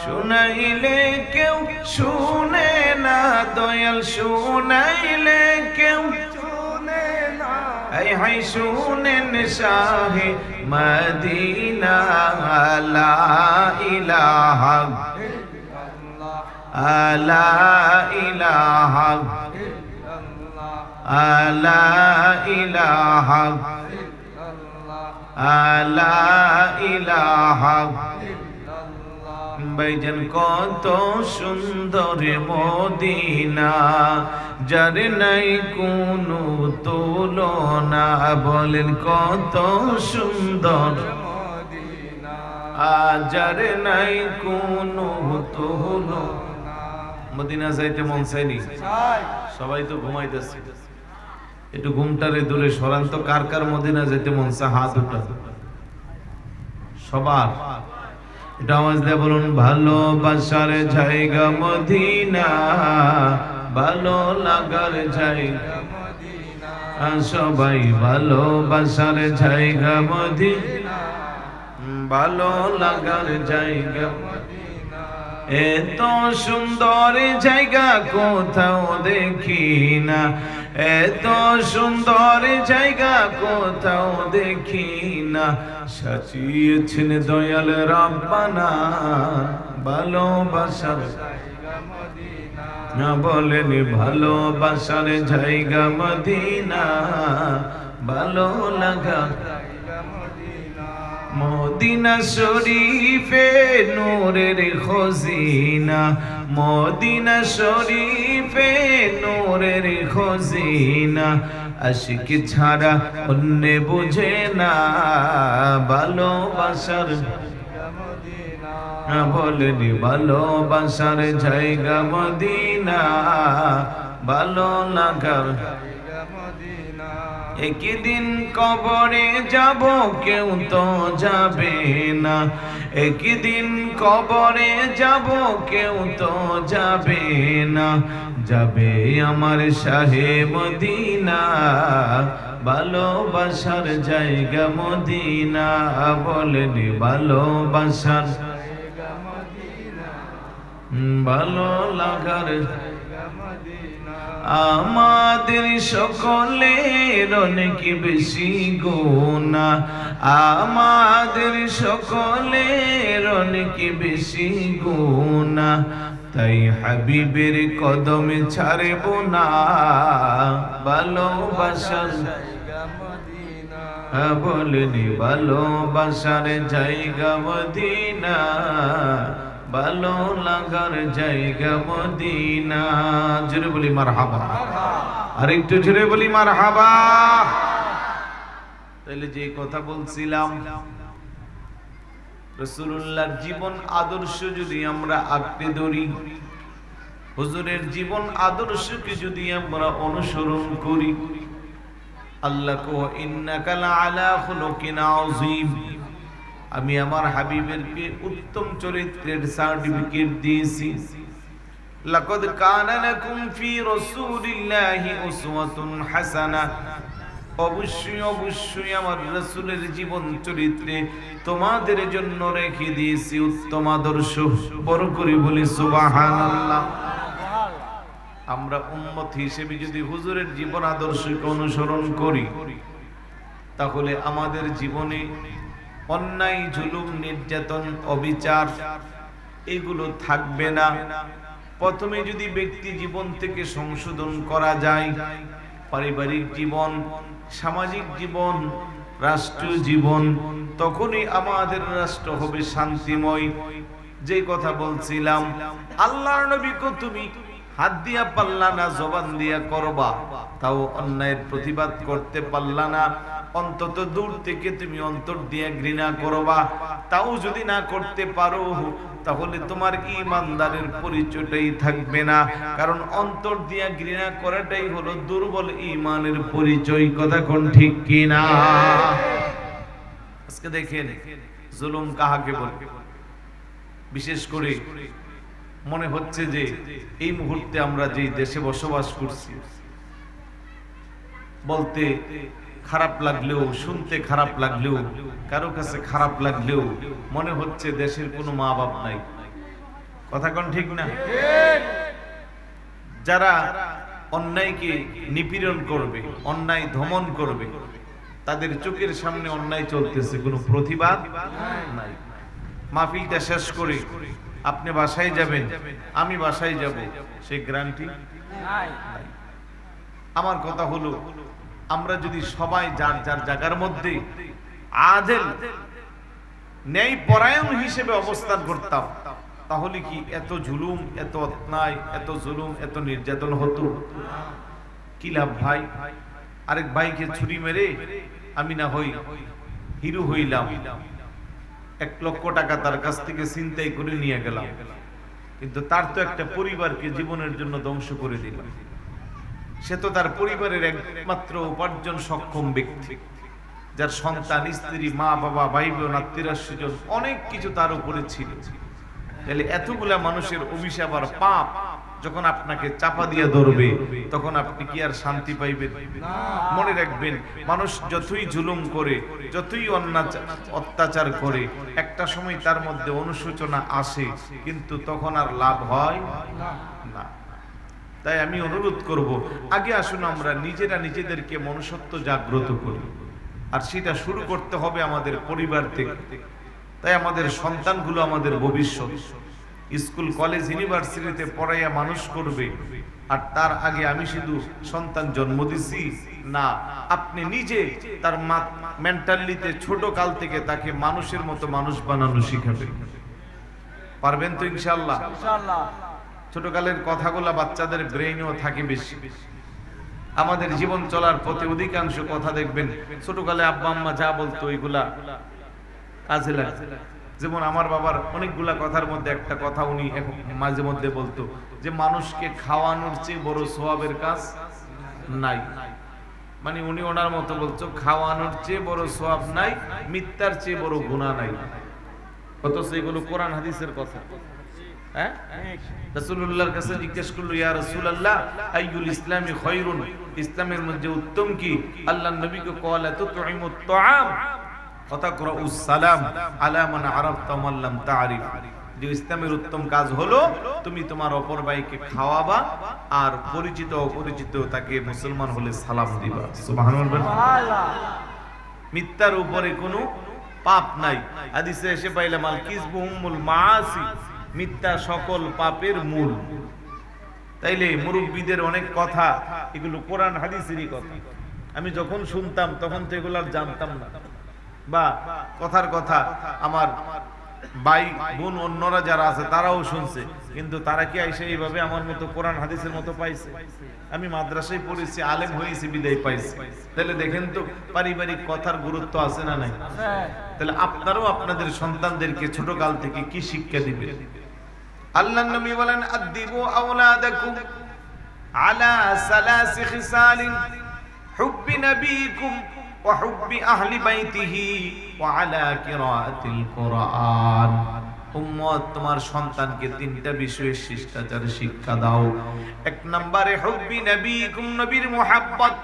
[SPEAKER 1] শুনাইলে কেউ শুনে না, দয়াল শুনাইলে কেউ শুনে না, এই হাই শুনেন শাহে মদিনা লা ইলাহা লা ইলাহা লা ইলাহা লা ইলাহা। ভাইজান কত সুন্দর মদিনা, যার নাই কোনো তুলনা, বলেন কত সুন্দর মদিনা, যার নাই কোনো তুলনা। মদিনা যাইতে মন চাইনি? সবাই তো ঘুমাইতেছে, একটু ঘুমটারে দূরে সরান তো। কার কার মদিনা যেতে মন চায় হাত উঠা? সবার। এটা আওয়াজ দিয়ে বলুন, ভালোবাসার জায়গা মদিনা, ভালো লাগার জায়গা মদিনা, সবাই ভালোবাসার জায়গা মদিনা, ভালো লাগার জায়গা মদিনা। এত সুন্দর জায়গা কোথাও দেখি না, এত সুন্দর জায়গা কোথাও দেখি না, সাজিয়েছেন দয়াল রাব্বানা ভালোবাসার জায়গা মদিনা, না বলেন ভালোবাসার জায়গা মদিনা, ভালো লাগা জায়গা মদিনা। মদিনা শরীফে নূরের খজিনা, মদিনা শরীফে নূরের খজিনা, আশিক ছাড়া অন্য বুঝে না ভালোবাসার জায়গা মদিনা, বলেনি ভালোবাসার জায়গা মদিনা, ভালো লাগার একদিন কবরে যাব কেউ তো যাবে না, একদিন কবরে যাব কেউ তো যাবে না, যাবে আমার শাহে মদিনা, ভালোবাসার জায়গা মদিনা, বলেনি ভালোবাসার জায়গা মদিনা, ভালো লাগার জায়গা মদিনা। আমাদের সকলের অনেক বেশি গুনাহ, আমাদের সকলের অনেক বেশি গুনাহ, তাই হাবিবের কদমে ছাড়ব না, ভালোবাসার জায়গা মদিনা, বলেনি ভালোবাসার জায়গা মদিনা, ভালো লাগার জায়গা মদিনা। জোরে বলি মারহাবা, আর একটু জোরে বলি মারহাবা। তাহলে যে কথা বলছিলাম, রাসূলুল্লাহর জীবন আদর্শ যদি আমরা আঁকড়ে ধরি, হুজুরের জীবন আদর্শকে যদি আমরা অনুসরণ করি, আল্লাহ কো ইন্নাকা লাআলা খুলুকিন আযীম, আমি আমার হাবিবেরকে উত্তম চরিত্রের সার্টিফিকেট দিয়েছি। লাকাদ কানা লাকুম ফি রাসূলিল্লাহি উসওয়াতুন হাসানাহ, অবশ্যই অবশ্যই আমার রাসূলের জীবন চরিত্রে তোমাদের জন্য রেখে দিয়েছি উত্তম আদর্শ। বড় করে বলি সুবহানাল্লাহ। আমরা উম্মত হিসেবে যদি হুজুরের জীবন আদর্শকে অনুসরণ করি, তাহলে আমাদের জীবনে অন্যায়, জুলুম, নির্যাতন, অবিচার এগুলো থাকবে না। প্রথমে যদি ব্যক্তি জীবন থেকে সংশোধন করা যায়, পারিবারিক জীবন, সামাজিক জীবন, রাষ্ট্রীয় জীবন, তখনই আমাদের রাষ্ট্র হবে শান্তিময়। যে কথা বলছিলাম, আল্লাহর নবীকে তুমি হাত দিয়া পারলা না, জবান দিয়া করবা, তাও অন্যায়ের প্রতিবাদ করতে পারলা না, অন্তত দূর থেকে তুমি অন্তর দিয়ে ঘৃণা করবা, তাও যদি না করতে পারো, তাহলে তোমার ঈমানদারের পরিচয়টাই থাকবে না। কারণ অন্তর দিয়ে ঘৃণা করাটাই হলো দুর্বল ঈমানের পরিচয়। কথা কোন ঠিক কি না? আজকে দেখেন জুলুম কাহাকে বলে। বিশেষ করে মনে হচ্ছে যে এই মুহূর্তে আমরা যে দেশে বসবাস করছি, বলতে খারাপ লাগলেও, শুনতে খারাপ লাগলেও, কারো কাছে খারাপ লাগলেও মনে হচ্ছে দেশের কোনো মা বাপ নাই। কথা কোন ঠিক না? যারা অন্যায়কে নিপীড়ন করবে, অন্যায় দমন করবে, তাদের চোখের সামনে অন্যায় চলতেছে, কোনো প্রতিবাদ নাই। মাহফিলটা শেষ করে আপনি বাসায় যাবেন, আমি বাসায় যাব, সেই গ্যারান্টি নাই। আমার কথা হলো, আমরা যদি সবাই যার যার জায়গার মধ্যে আদেল, ন্যায় পরায়ণ হিসেবে অবস্থান করতাম, তাহলে কি এত জুলুম, এত অন্যায়, এত জুলুম, এত নির্যাতন হতো? কি লাভ ভাই? আরেক ভাইকে ছুরি মেরে আমি না হই হিরো হইলাম, 1 লক্ষ টাকা তার কাছ থেকে ছিনতাই করে নিয়ে গেলাম, কিন্তু তার তো একটা পরিবারকে জীবনের জন্য ধ্বংস করে দিলাম। সে তো তার পরিবারের একমাত্র উপার্জন সক্ষম ব্যক্তি, যার সন্তান, স্ত্রী, মা বাবা, ভাই বোন, আত্মীয়-স্বজন অনেক কিছু তার উপরে ছিল। তাহলে এতগুলা মানুষের অভিশাপ আর পাপ যখন আপনাকে চাপা দিয়ে ধরবে, তখন আপনি কি আর শান্তি পাইবেন? মনে রাখবেন, মানুষ যতই জুলুম করে, যতই অত্যাচার করে, একটা সময় তার মধ্যে অনুশোচনা আসে, কিন্তু তখন আর লাভ হয় না। তাই আমি অনুরোধ করব, আগে আসুন আমরা নিজেরা নিজেদেরকে মনুষ্যত্ব জাগ্রত করি, আর সেটা শুরু করতে হবে আমাদের পরিবার থেকে। তাই আমাদের সন্তানগুলো আমাদের ভবিষ্যৎ, স্কুল, কলেজ, ইউনিভার্সিটিতে পড়াইয়া মানুষ করবে। আর তার আগে আমি শুধু সন্তান জন্ম দিছি না, আপনি নিজে তার মেন্টালিতে ছোট কাল থেকে তাকে মানুষের মতো মানুষ বানানো শিখাবেন। পারবেন তো ইনশাআল্লাহ? ইনশাআল্লাহ। ছোটকালের কথাগুলা বাচ্চাদের ব্রেইনেও থাকে বেশি। আমাদের জীবন চলার পথে অধিকাংশ কথা দেখবেন ছোটকালে আব্বা আম্মা যা বলতো ওইগুলা কাজে লাগে। যেমন আমার বাবার অনেকগুলা কথার মধ্যে একটা কথা উনি মাঝে মধ্যে বলতো, যে মানুষকে খাওয়ানোর চেয়ে বড় সওয়াবের কাজ নাই। মানে উনি ওনার মতো বলছো খাওয়ানোর চেয়ে বড় সওয়াব নাই, মিথ্যার চেয়ে বড় গুনাহ নাই। অথচ এগুলো কোরআন হাদিসের কথা। হ্যাঁ, রাসূলুল্লাহর কাছে জিজ্ঞেস করলো, ইয়া রাসূলুল্লাহ আইয়ুল ইসলামি খায়রুন, ইসলামের মধ্যে উত্তম কি? আল্লাহর নবীকে ক্বালা তুতঈমুত তাআম ওয়া তাকরাউস সালাম আলা মান আরাফতা ওয়া মান লাম তা'রিফ। যে ইসলামের উত্তম কাজ হলো তুমি তোমার অপর ভাইকে খাওয়াবা আর পরিচিত অপরিচিত তাকে মুসলমান হলে সালাম দিবা। সুবহানাল্লাহ। মিথ্যার উপরে কোনো পাপ নাই। হাদিসে এসে পাইলাম আল কিযবু উম্মুল মাআসি, মিথ্যা সকল পাপের মূল। তাইলে মুরব্বীদের অনেক কথা, এগুলো কোরআন হাদিসেরই কথা। আমি যখন শুনতাম তখন তো এগুলো আর জানতাম না, বা কথার কথা আমার ভাই বোন অন্যরা যারা আছে তারাও শুনছে, কিন্তু তারা কি আইসা এইভাবে আমার মতো কোরআন হাদিসের মতো পাইছে? আমি মাদ্রাসায় পড়েছি, আলেম হয়েছি, বিদায় পাইছি। তাহলে দেখেন তো পারিবারিক কথার গুরুত্ব আছে না নাই? তাহলে আপনারাও আপনাদের সন্তানদেরকে ছোট কাল থেকে কি শিক্ষা দিবেন? আল্লাহর নবী বলেন আদিবু আওলাদাকুম আলা সালাসি খিসালিন হুব্বি নবীকুম ওয়া হুব্বি আহলি বাইতিহি ওয়া আলা কিরাআতিল কুরআন। উম্মত, তোমার সন্তানকে তিনটা বিষয়ে শিষ্টাচারের শিক্ষা দাও। এক নম্বরে হুব্বি নবীকুম, নবীর মুহাব্বত।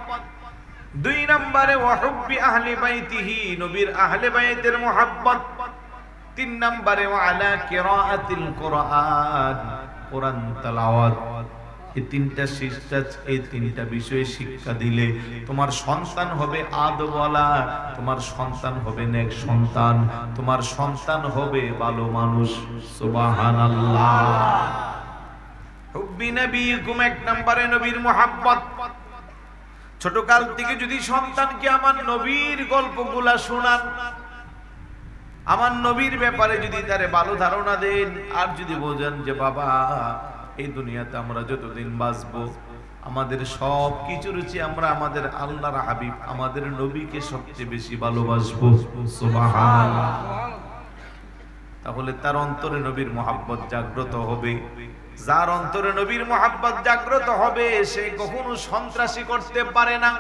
[SPEAKER 1] দুই নম্বরে ওয়া হুব্বি আহলি বাইতিহি, নবীর আহলে বাইতের মুহাব্বত। তিন নম্বরে ওয়া আলা কিরাআতিল কুরআন, কোরআন তেলাওয়াত। এই তিনটা শিষ্টাচার, এই তিনটা বিষয়ে শিক্ষা দিলে তোমার সন্তান হবে আদবওয়ালা, তোমার সন্তান হবে নেক সন্তান, তোমার সন্তান হবে ভালো মানুষ। সুবহানাল্লাহ। হুব্বি নবীকুম, এক নম্বরে নবীর মুহাব্বত। ছোট কাল থেকে যদি সন্তানকে আমার নবীর গল্পগুলা শোনান, আমার নবীর ব্যাপারে যদি তারে ভালো ধারণা দেন, আর যদি বোঝেন যে বাবা এই দুনিয়াতে আমরা যতদিন বাঁচবো আমাদের সব কিছুর চেয়ে আমরা আমাদের আল্লাহর হাবিব আমাদের নবীকে সবচেয়ে বেশি ভালোবাসবো। সুবহানাল্লাহ। তাহলে তার অন্তরে নবীর মহব্বত জাগ্রত হবে। যার অন্তরে নবীর মহব্বত জাগ্রত হবে সে কখনো সন্ত্রাসী করতে পারে না।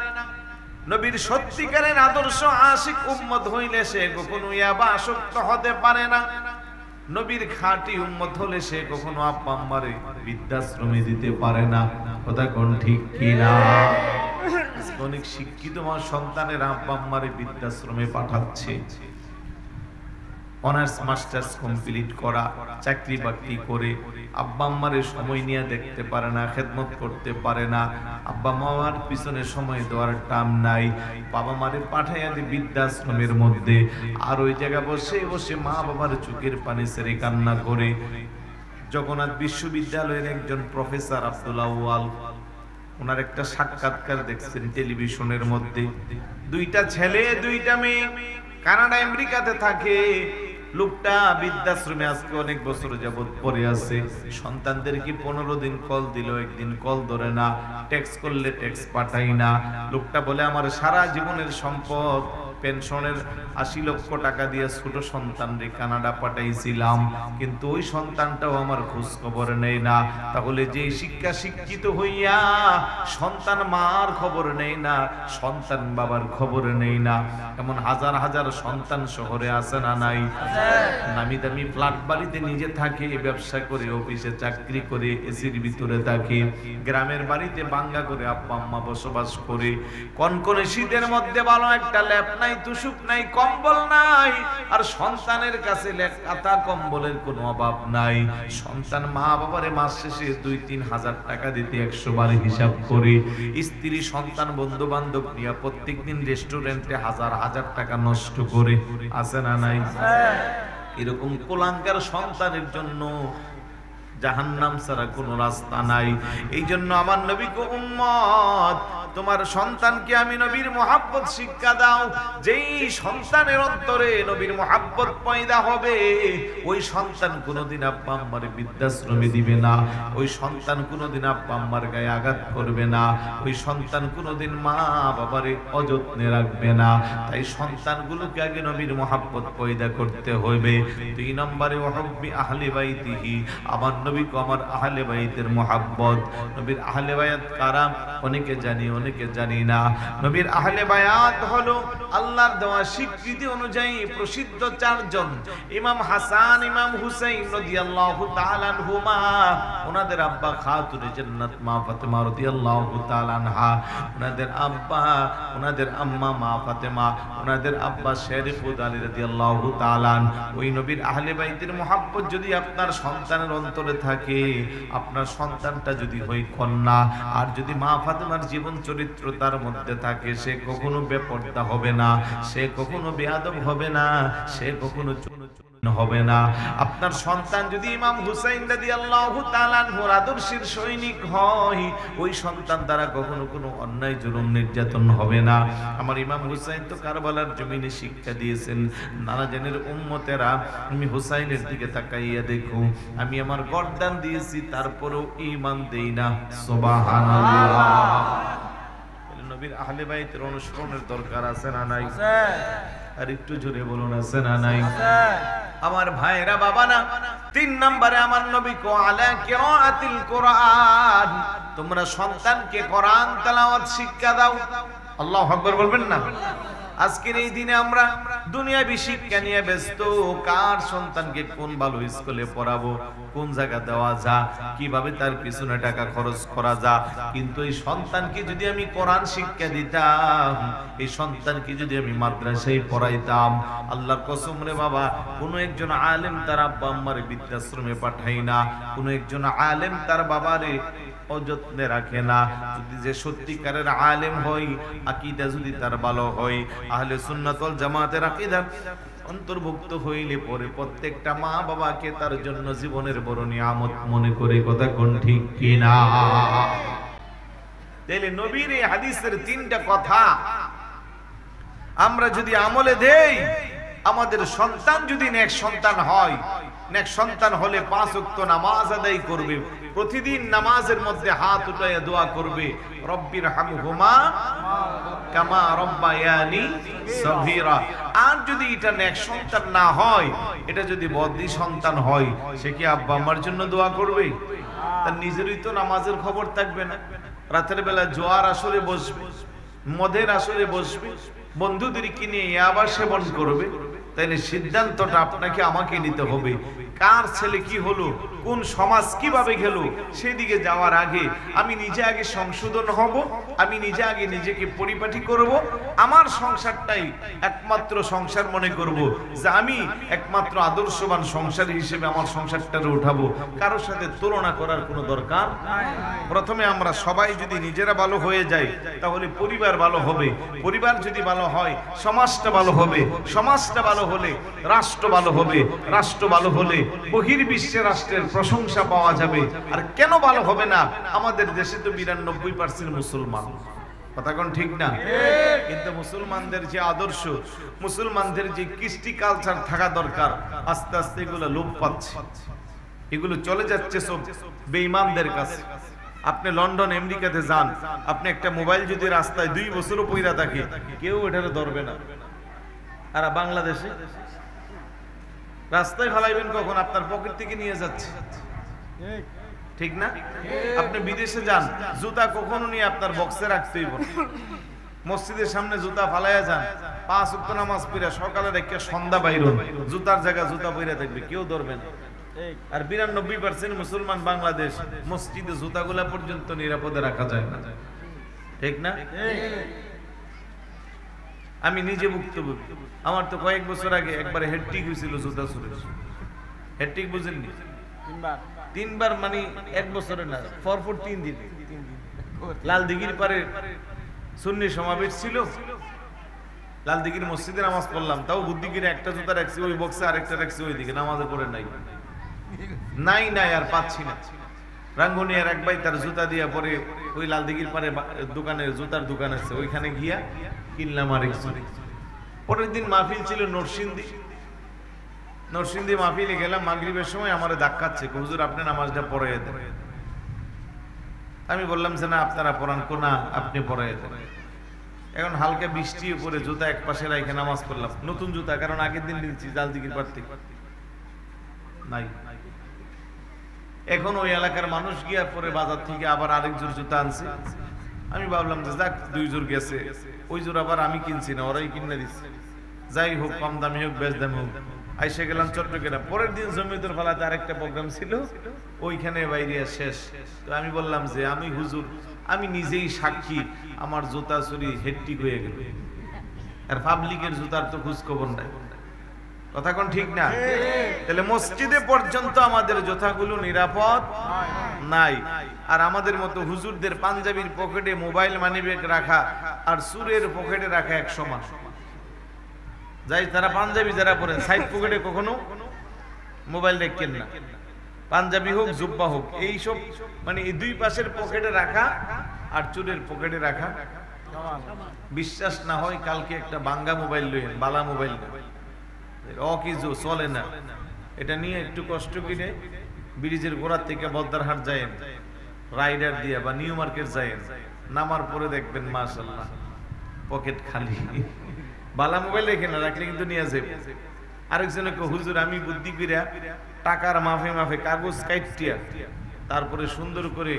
[SPEAKER 1] নবীর সত্যিকারের আদর্শ আশিক উম্মত হইলে সে কখনো ইয়াবা আসক্ত হতে পারে না। নবীর খাঁটি উম্মত হলে সে কখনো আব্বা আম্মারে বৃদ্ধাশ্রমে দিতে পারে না। কথা কোন ঠিক কিনা? অনেক শিক্ষিত মা সন্তানের আব্বা আম্মারে বৃদ্ধাশ্রমে পাঠাচ্ছে। অনার্স মাস্টার্স কমপ্লিট করা, চাকরি বাকরি করে আব্বা আম্মারে সময় নিয়ে দেখতে পারে না, খেদমত করতে পারে না। আব্বা মামার পিছনে সময় দেওয়ার টাইম নাই। বাবা মারে পাঠাইয়া দিয়ে বৃদ্ধাশ্রমের মধ্যে, আর ওই জায়গায় বসে বসে মা বাবার চোখের পানি ছেড়ে কান্না করে। জগন্নাথ বিশ্ববিদ্যালয়ের একজন প্রফেসর আব্দুল্লাহ ওয়াল, ওনার একটা সাক্ষাৎকার দেখছেন টেলিভিশনের মধ্যে। দুইটা ছেলে দুইটা মেয়ে কানাডা আমেরিকাতে থাকে। লোকটা বৃদ্ধাশ্রমে আজকে অনেক বছর যাবত পড়ে আছে। সন্তানদেরকে 15 দিন কল দিল, একদিন কল ধরে না, টেক্সট করলে টেক্সট পাঠাই না। লোকটা বলে আমার সারা জীবনের সম্পদ পেনশনের 80 লক্ষ টাকা দিয়ে ছোট সন্তানরে কানাডা পাঠাইছিলাম, কিন্তু ওই সন্তানটাও আমার খোঁজ খবর নেই না। তাহলে যে শিক্ষা শিক্ষিত হইয়া সন্তান মার খবর নেই না, সন্তান বাবার খবর নেই না, এমন হাজার হাজার সন্তান শহরে আছে না নাই? নামি দামি ফ্ল্যাট বাড়িতে নিজে থাকে, ব্যবসা করে, অফিসে চাকরি করে, এসির ভিতরে থাকে। গ্রামের বাড়িতে বাঙ্গা করে আব্বা আম্মা বসবাস করে। কনকনে শীতের মধ্যে ভালো একটা ল্যাপ নাই, তুষুক নাই, কম্বল নাই, আর সন্তানের কাছে কাঁথা কম্বলের কোনো অভাব নাই। সন্তান মা বাবারে মাস শেষে 2-3 হাজার টাকা দিতে 100 বার হিসাব করে। স্ত্রী সন্তান বন্ধু বান্ধব নিয়ে প্রত্যেকদিন রেস্টুরেন্টে হাজার হাজার টাকা নষ্ট করে। আছে না নাই? এরকম কুলাঙ্গার সন্তানের জন্য জাহান্নাম ছাড়া কোনো রাস্তা নাই। এই জন্য আমার নবী কো উম্মত, তোমার সন্তানকে আমি নবীর মুহাব্বত শিক্ষা দাও। যেই সন্তানের অন্তরে নবীর মুহাব্বত পয়দা হবে, ওই সন্তান কোনোদিন আব্বা আম্মার বৃদ্ধাশ্রমে দিবে না, ওই সন্তান কোনোদিন আব্বা আম্মার গায়ে আঘাত করবে না, ওই সন্তান কোনোদিন মা বাবারে অযত্নে রাখবে না। তাই সন্তানগুলোকে আগে নবীর মুহাব্বত পয়দা করতে হইবে। 2 নম্বরে ওয়াহব্বি আহলে বাইতিহি, আমার নবীকে আমার আহলে বাইতের মুহাব্বত। নবীর আহলে বায়াত কারা? অনেকে জানি অনেকে জানি না। নবীর আহলে বায়াত হলো আল্লাহর দেওয়া স্বীকৃতি অনুযায়ী প্রসিদ্ধ 4 জন, ইমাম হাসান, ইমাম হুসাইন রাদিয়াল্লাহু তাআলা আনহুমা, ওনাদের আব্বা খাতুনে জান্নাত মা ফাতেমা রাদিয়াল্লাহু তাআলা আনহা, ওনাদের আব্বা, ওনাদের আম্মা মা ফাতেমা, ওনাদের আব্বা শরীফুদ আলী রাদিয়াল্লাহু তাআলা। ওই নবীর আহলে বাইতের মুহাব্বত যদি আপনার সন্তানের অন্তরে থাকে, আপনার সন্তানটা যদি হয় কন্যা, আর যদি মা ফাতেমার জীবন চরিত্র তার মধ্যে থাকে, সে কখনো বেপরদা হবে না, সে কখনো বেয়াদব হবে না, সে কখনো হবে না। আপনার সন্তান যদি ইমাম হুসাইন রাদিয়াল্লাহু তাআলা আনহুর আদর্শের সৈনিক হয়, ওই সন্তান দ্বারা কখনো কোনো অন্যায় জুলুম নির্যাতন হবে না। আমার ইমাম হুসাইন তো কারবালার জমিনে শিক্ষা দিয়েছেন, নানা জানের উম্মতেরা আমি হুসাইনের দিকে তাকাইয়া দেখো, আমি আমার গর্দান দিয়েছি তারপরেও ঈমান দেই না। সুবহানাল্লাহ। নবীর আহলে বাইতের অনুসরণের দরকার আছে না নাই? আর একটু জোরে বলুন, আছে না নাই? আমার ভাইরা বাবা না, 3 নম্বরে আমার নবী কো আলা কিরাআতিল কোরআন, তোমরা সন্তানকে কোরআন তেলাওয়াত শিক্ষা দাও। আল্লাহু আকবার বলবেন না? আজকের এই দিনে আমরা দুনিয়াবি শিক্ষা নিয়ে ব্যস্ত, কার সন্তানকে কোন ভালো স্কুলে পড়াবো, কোন জায়গা দেওয়া যা, কিভাবে তার পিছনে টাকা খরচ করা যা। কিন্তু এই সন্তানকে যদি আমি কোরআন শিক্ষা দিতাম, এই সন্তানকে যদি আমি মাদ্রাসায় পড়াইতাম, আল্লাহর কসম রে বাবা, কোনো একজন আলেম তার আব্বা আম্মার বৃদ্ধাশ্রমে পাঠাই না, কোনো একজন আলেম তার বাবারে অযত্নে রাখে না। যদি যে সত্যিকারের আলেম হয়, আকীদা যদি তার ভালো হয়, আহলে সুন্নাত ওয়াল জামাতের আকীদা অন্তর্ভুক্ত হইলে পরে প্রত্যেকটা মা বাবাকে তার জন্য জীবনের বড় নিয়ামত মনে করে। কথা কোন ঠিক কিনা? তাহলে নবীর এই হাদিসের 3টা কথা আমরা যদি আমলে দেই, আমাদের সন্তান যদি নেক সন্তান হয়, নেক সন্তান হলে 5 ওয়াক্ত নামাজ আদায় করবে, প্রতিদিন নামাজের মধ্যে হাত উঠাইয়া দোয়া করবে, রব্বির হামহুমা কামা রব্বায়ানি সগীরা। আর যদি এটা নেক সন্তান না হয়, এটা যদি বদী সন্তান হয়, সে কি আব্বা আম্মার জন্য দোয়া করবে? তার নিজেরই তো নামাজের খবর থাকবে না। রাতের বেলা জোয়ার আসরে বসবে, মদের আসরে বসবে, বন্ধুদেরকে নিয়ে ইয়াবা সেবন করবে। তাইলে সিদ্ধান্তটা আপনাকে আমাকে নিতে হবে। কার ছেলে কি হলো, কোন সমাজ কিভাবে গেল, সেদিকে যাওয়ার আগে আমি নিজে আগে সংশোধন হব, আমি নিজে আগে নিজেকে পরিপাটি করব, আমার সংসারটাই একমাত্র সংসার মনে করব, যে আমি একমাত্র আদর্শবান সংসার হিসেবে আমার সংসারটারে উঠাবো। কারোর সাথে তুলনা করার কোনো দরকার নাই। প্রথমে আমরা সবাই যদি নিজেরা ভালো হয়ে যাই, তাহলে পরিবার ভালো হবে, পরিবার যদি ভালো হয় সমাজটা ভালো হবে, সমাজটা ভালো হলে রাষ্ট্র ভালো হবে, রাষ্ট্র ভালো হলে বহির্বিশ্বে রাষ্ট্রের প্রশংসা পাওয়া যাবে। আর কেন ভালো হবে না? আমাদের দেশে তো 92% মুসলমান। কথা কোন ঠিক না? কিন্তু মুসলমানদের যে আদর্শ, মুসলমানদের যে কৃষ্টি কালচার থাকা দরকার, আস্তে আস্তে এগুলো লোপ পাচ্ছে, এগুলো চলে যাচ্ছে সব বেঈমানদের কাছে। আপনি লন্ডন আমেরিকাতে যান, আপনি একটা মোবাইল যদি রাস্তায় 2 বছরও পইরা থাকে, কেউ এটারে ধরবে না। আর বাংলাদেশে রাস্তায় ফেলাইবেন কখন? আপনার পকেট থেকে নিয়ে যাচ্ছে, ঠিক না? আপনি বিদেশে যান, জুতা কখনো নিয়ে আপনার বক্সে রাখতেই পারেন। মসজিদের সামনে জুতা ফালাইয়া যান, 5 ওয়াক্ত নামাজ পড়া সকালে রেখে সন্ধ্যা বাইরন, জুতার জায়গা জুতা পইরা থাকবে, কেউ ধরবে না। আর 92% মুসলমান বাংলাদেশ, মসজিদে জুতাগুলা পর্যন্ত নিরাপদে রাখা যায় না, ঠিক না? আমি নিজে ভুক্তভোগী। আমার তো কয়েক বছর আগে একবার হেডটিক হয়েছিল জুতা ছুঁড়ে। হেডটিক বুঝেননি? 3বার, মানে 1 বছরে না, পরপর 3 দিন। লাল দিঘির পারে সুন্নি সমাবেশ ছিল, লাল দিঘির মসজিদে নামাজ পড়লাম, তাও বুদ্ধিগিরে একটা জুতা রাখছি ওই বক্সে, আরেকটা রাখছি ওই দিকে, নামাজে পড়ে নাই আর পাচ্ছি না। রাঙ্গুনিয়ার এক ভাই তার জুতা দিয়া পরে ওই লালদিঘির পারে দোকানের জুতার দোকান আছে, ওইখানে গিয়া কিনলাম আরেক জোড়া। পরের দিন মাহফিল ছিল নরসিংদী মাহফিলে গেলাম, মাগরিবের সময় আমারে ধাক্কাচ্ছে, হুজুর আপনি নামাজটা পড়াইয়া দেন। আমি বললাম যে না আপনারা পড়ান, কোনা আপনি পড়াইয়া দেন। এখন হালকা বৃষ্টি উপরে, জুতা এক পাশে রাখে নামাজ পড়লাম, নতুন জুতা, কারণ আগের দিন নিয়েছি লালদিঘির পার থেকে নাই। এখন ওই এলাকার মানুষ গিয়া পরে বাজার থেকে আবার আরেক জোড় জুতা আনছে। আমি ভাবলাম যে যাক 2 জোড় গেছে, ওই জোড় আবার আমি কিনছি না, ওরাই কিনে দিচ্ছে। যাই হোক, কম দামি হোক বেশ দামি হোক, আইসে গেলাম চট্টগ্রাম। পরের দিন জমিয়তুল ফালাতে আরেকটা প্রোগ্রাম ছিল, ওইখানে বাইরে শেষ। তো আমি বললাম যে আমি হুজুর, আমি নিজেই সাক্ষী, আমার জুতা চুরি হেট্টিক হয়ে গেল, আর পাবলিকের জুতার তো খোঁজ খবর নাই। কথা কোন ঠিক না? তাহলে মসজিদে পর্যন্ত আমাদের জুতাগুলো নিরাপদ নাই। আর আমাদের মতো হুজুরদের পাঞ্জাবির পকেটে মোবাইল মানিব্যাগ রাখা আর চুরের পকেটে রাখা এক সমান। যাই তারা পাঞ্জাবি যারা পরেন সাইড পকেটে কখনো মোবাইল রাখেন না, পাঞ্জাবি হোক জুব্বা হোক, এই সব মানে এই দুই পাশের পকেটে রাখা আর চুরের পকেটে রাখা। বিশ্বাস না হয় কালকে একটা বাঙ্গা মোবাইল লইেন, বালা মোবাইল কিছু চলে না, এটা নিয়ে একটু কষ্ট কিনে ব্রিজের গোড়ার থেকে বদ্দারহাট যায়েন, রাইডার দিয়া বা নিউ মার্কেট যায়েন, নামার পরে দেখবেন মাশাআল্লাহ পকেট খালি। বালা মোবাইল এখানে রাখলে কিন্তু নিয়ে যাবে। আরেকজনকে হুজুর আমি বুদ্ধি করিয়া টাকার মাফে মাফে কাগজ কাইটিয়া তারপরে সুন্দর করে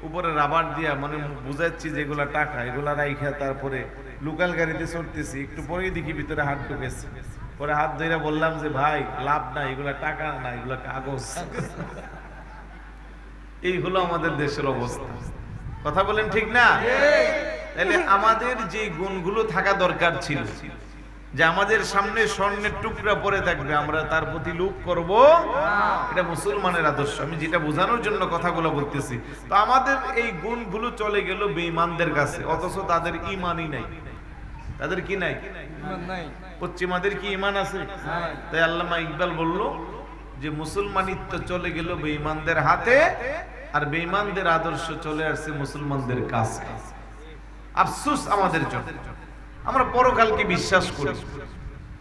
[SPEAKER 1] উপরে রাবার দিয়া মানে বুঝাচ্ছি যে এগুলা টাকা, এগুলা রাইখা তারপরে লোকাল গাড়িতে চড়তেছি, একটু পরেই দেখি ভিতরে হাত ঢুকেছে। পরে হাত ধরে বললাম যে ভাই লাভ না, এগুলা টাকা না, এগুলা কাগজ। এই হলো আমাদের দেশের অবস্থা। কথা বলেন ঠিক না? তাহলে আমাদের যে গুণগুলো থাকা দরকার ছিল, যে আমাদের সামনে স্বর্ণের টুকরা পরে থাকবে, আমরা তার প্রতি লোভ করব, এটা মুসলমানের আদর্শ। আমি যেটা বোঝানোর জন্য কথাগুলো বলতেছি। তো আমাদের এই গুণগুলো চলে গেল বেঈমানদের কাছে, অথচ তাদের ঈমানই নাই। তাদের কি নাই? ঈমান নাই। পশ্চিমাদের কি ঈমান আছে? তাই আল্লামা ইকবাল বলল যে মুসলমানিত্ব চলে গেল বেঈমানদের হাতে, আর বেঈমানদের আদর্শ চলে আসছে মুসলমানদের কাছে। আফসোস আমাদের জন্য। আমরা পরকালকে বিশ্বাস করি,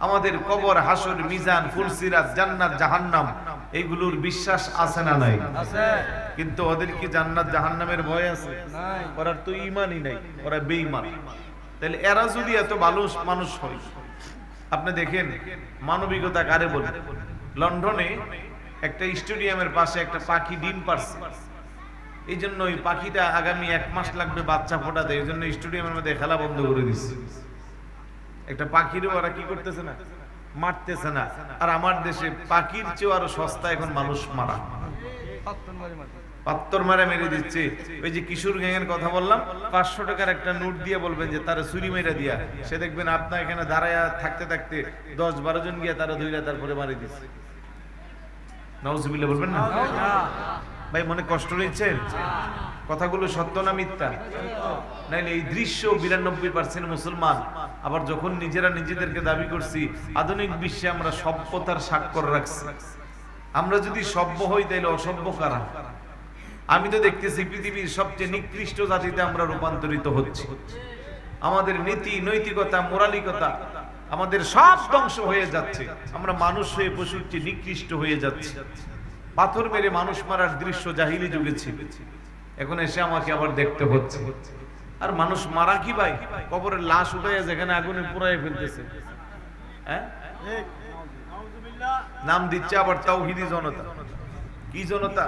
[SPEAKER 1] আমাদের কবর, হাসর, মিজান, ফুলসিরাত, জান্নাত, জাহান্নাম এইগুলোর বিশ্বাস আছে না নাই? আছে। কিন্তু ওদের কি জান্নাত জাহান্নামের ভয় আছে? নাই। ওরা তো ঈমানই নাই, ওরা বেঈমান। তাহলে এরা যদি এত ভালো মানুষ হয়, আপনি দেখেন মানবিকতা কারে বলে। লন্ডনে একটা স্টেডিয়ামের পাশে একটা পাখি ডিম পারছে, এই জন্য ওই পাখিটা আগামী 1 মাস লাগবে বাচ্চা ফোটাতে, এই জন্য স্টেডিয়ামের মধ্যে খেলা বন্ধ করে দিচ্ছে। একটা পাখিরও ওরা কি করতেছে না, মারতেছে না। আর আমার দেশে পাখির চেয়ে আরো সস্তা এখন মানুষ মারা, পাত্তর মারা মেরে দিচ্ছে। ওই যে কিশোর গ্যাংয়ের কথা বললাম, 500 টাকার একটা নোট দিয়ে বলবেন যে তারা চুরি মেরা দিয়া, সে দেখবেন আপনার এখানে দাঁড়ায় থাকতে থাকতে 10-12 জন গিয়া তারা ধইরা তারপরে মারি দিচ্ছে। নাউজুবিল্লাহ বলবেন না? ভাই মনে কষ্ট নিচ্ছেন? কথাগুলো সত্য না মিথ্যা? নাইলে এই দৃশ্য 92% মুসলমান। আবার যখন নিজেরা নিজেদেরকে দাবি করছি আধুনিক বিশ্বে আমরা সভ্যতার স্বাক্ষর রাখছি, আমরা যদি সভ্য হই তাহলে অসভ্য কারা? আমি তো দেখতেছি পৃথিবীর সবচেয়ে নিকৃষ্ট জাতিতে আমরা রূপান্তরিত হচ্ছি। আমাদের নীতি, নৈতিকতা, মোরালিকতা আমাদের সব ধ্বংস হয়ে যাচ্ছে। আমরা মানুষ হয়ে পশুর চেয়ে নিকৃষ্ট হয়ে যাচ্ছি। পাথর মেরে মানুষ মারার দৃশ্য জাহিলি যুগে ছিল, এখন এসে আমাকে আবার দেখতে হচ্ছে। আর মানুষ মারা কি ভাই? কবরের লাশ উঠাইয়া যেখানে আগুনে পুড়াইয়া ফেলতেছে। হ্যাঁ, নাম দিচ্ছে আবার তাওহীদি জনতা। কি জনতা?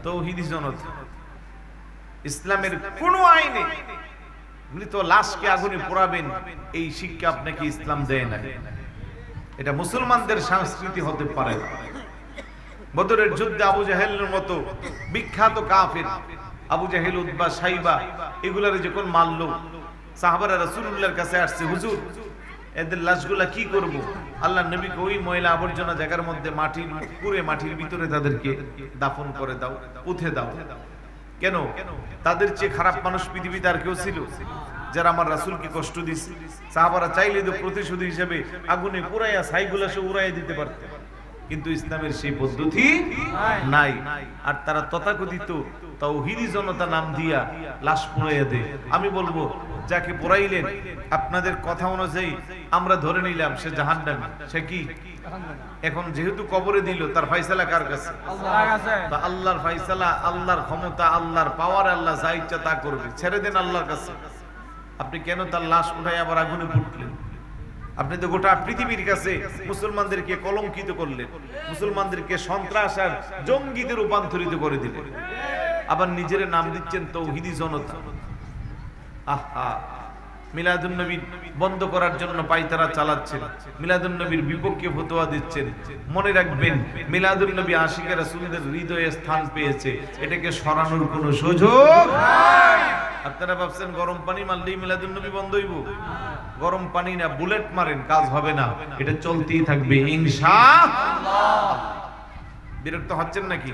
[SPEAKER 1] তাওহীদি জনতা। ইসলামের কোন আইনে মৃত লাশকে আগুনে পোড়াবেন এই শিক্ষা আপনাকে ইসলাম দেয় না। এটা মুসলমানদের সংস্কৃতি হতে পারে না। বদরের যুদ্ধে আবু জাহেলের মতো বিখ্যাত কাফির, আবু জাহেল, উতবা, সাইবা, এগুলারে যখন মারলো, সাহাবারা রাসূলুল্লাহর কাছে আসছে, হুজুর এদের লাশগুলা কি করব? আল্লাহর নবীকে ওই ময়লা আবর্জনা জায়গার মধ্যে মাটির পুরে মাটির ভিতরে তাদেরকে দাফন করে দাও, পুঁতে দাও। কেন? তাদের চেয়ে খারাপ মানুষ পৃথিবীতে আর কেউ ছিল যারা আমার রাসূলকে কষ্ট দিয়েছে? সাহাবারা চাইলে তো প্রতিশোধ হিসেবে আগুনে পুরাইয়া ছাইগুলা সে উড়াইয়া দিতে পারতেন, কিন্তু ইসলামের সেই পদ্ধতি নাই। আর তারা তথাকথিত তাওহীদি জনতা নাম দিয়া লাশ পুড়াইয়া দেয়। আমি বলবো যাকে পোড়াইলেন আপনাদের কথা অনুযায়ী আমরা ধরে নিলাম সে জাহান্নামী, সে কি এখন যেহেতু কবরে দিল তার ফয়সালা কার কাছে? আল্লাহর কাছে। তা আল্লাহর ফয়সালা, আল্লাহর ক্ষমতা, আল্লাহর পাওয়ার, আল্লাহ যা ইচ্ছা তা করবে, ছেড়ে দেন আল্লাহর কাছে। আপনি কেন তার লাশ উঠাই আবার আগুনে পুড়লেন? আপনি তো গোটা পৃথিবীর কাছে মুসলমানদেরকে কলঙ্কিত করলেন, মুসলমানদেরকে সন্ত্রাস আর জঙ্গিতে রূপান্তরিত করে দিলেন, আবার নিজের নাম দিচ্ছেন তাওহীদি জনতা। আহা, মিলাদুন নবী বন্ধ করার জন্য পায়তারা চালাচ্ছেন, মিলাদুন নবীর বিপক্ষে ফতোয়া দিচ্ছেন। মনে রাখবেন মিলাদুন নবী আশিকে রাসূলদের হৃদয়ে স্থান পেয়েছে, এটাকে সরানোর কোনো সুযোগ নাই। আপনারা ভাবছেন গরম পানি মারলেই মিলাদুন নবী বন্ধ হইব? গরম পানি না, বুলেট মারেন কাজ হবে না, এটা চলতেই থাকবে ইনশাআল্লাহ। বিরক্ত হচ্ছেন নাকি?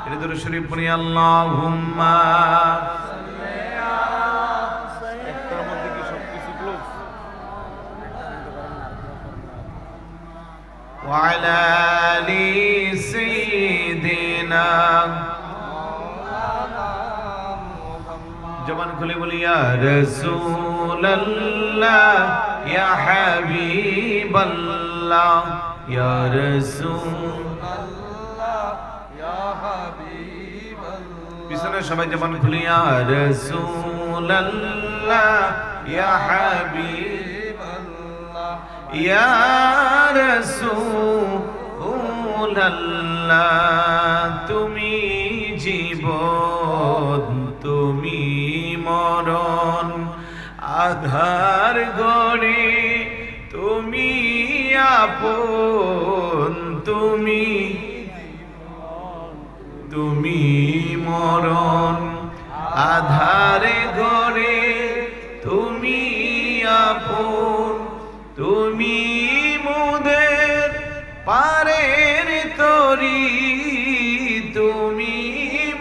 [SPEAKER 1] এটা দরুদ শরীফ পড়ি, আল্লাহুম্মা وعلى آل سيدنا জবান খুলে বলি ইয়া রাসূলুল্লাহ ইয়া হাবিবাল্লাহ ইয়া রাসূলুল্লাহ ইয়া হাবিবাল্লাহ। পিছনে সবাই জবান খুলে ইয়া রাসূলুল্লাহ ইয়া হাবিবাল্লাহ ইয়া রাসূলুল্লাহ। তুমি জীবন, তুমি মরণ, আধার গড়ে তুমি আপন, তুমি তুমি মরণ, আধারে গড়ে তুমি আপন, তুমি মুদের পারের তরি, তুমি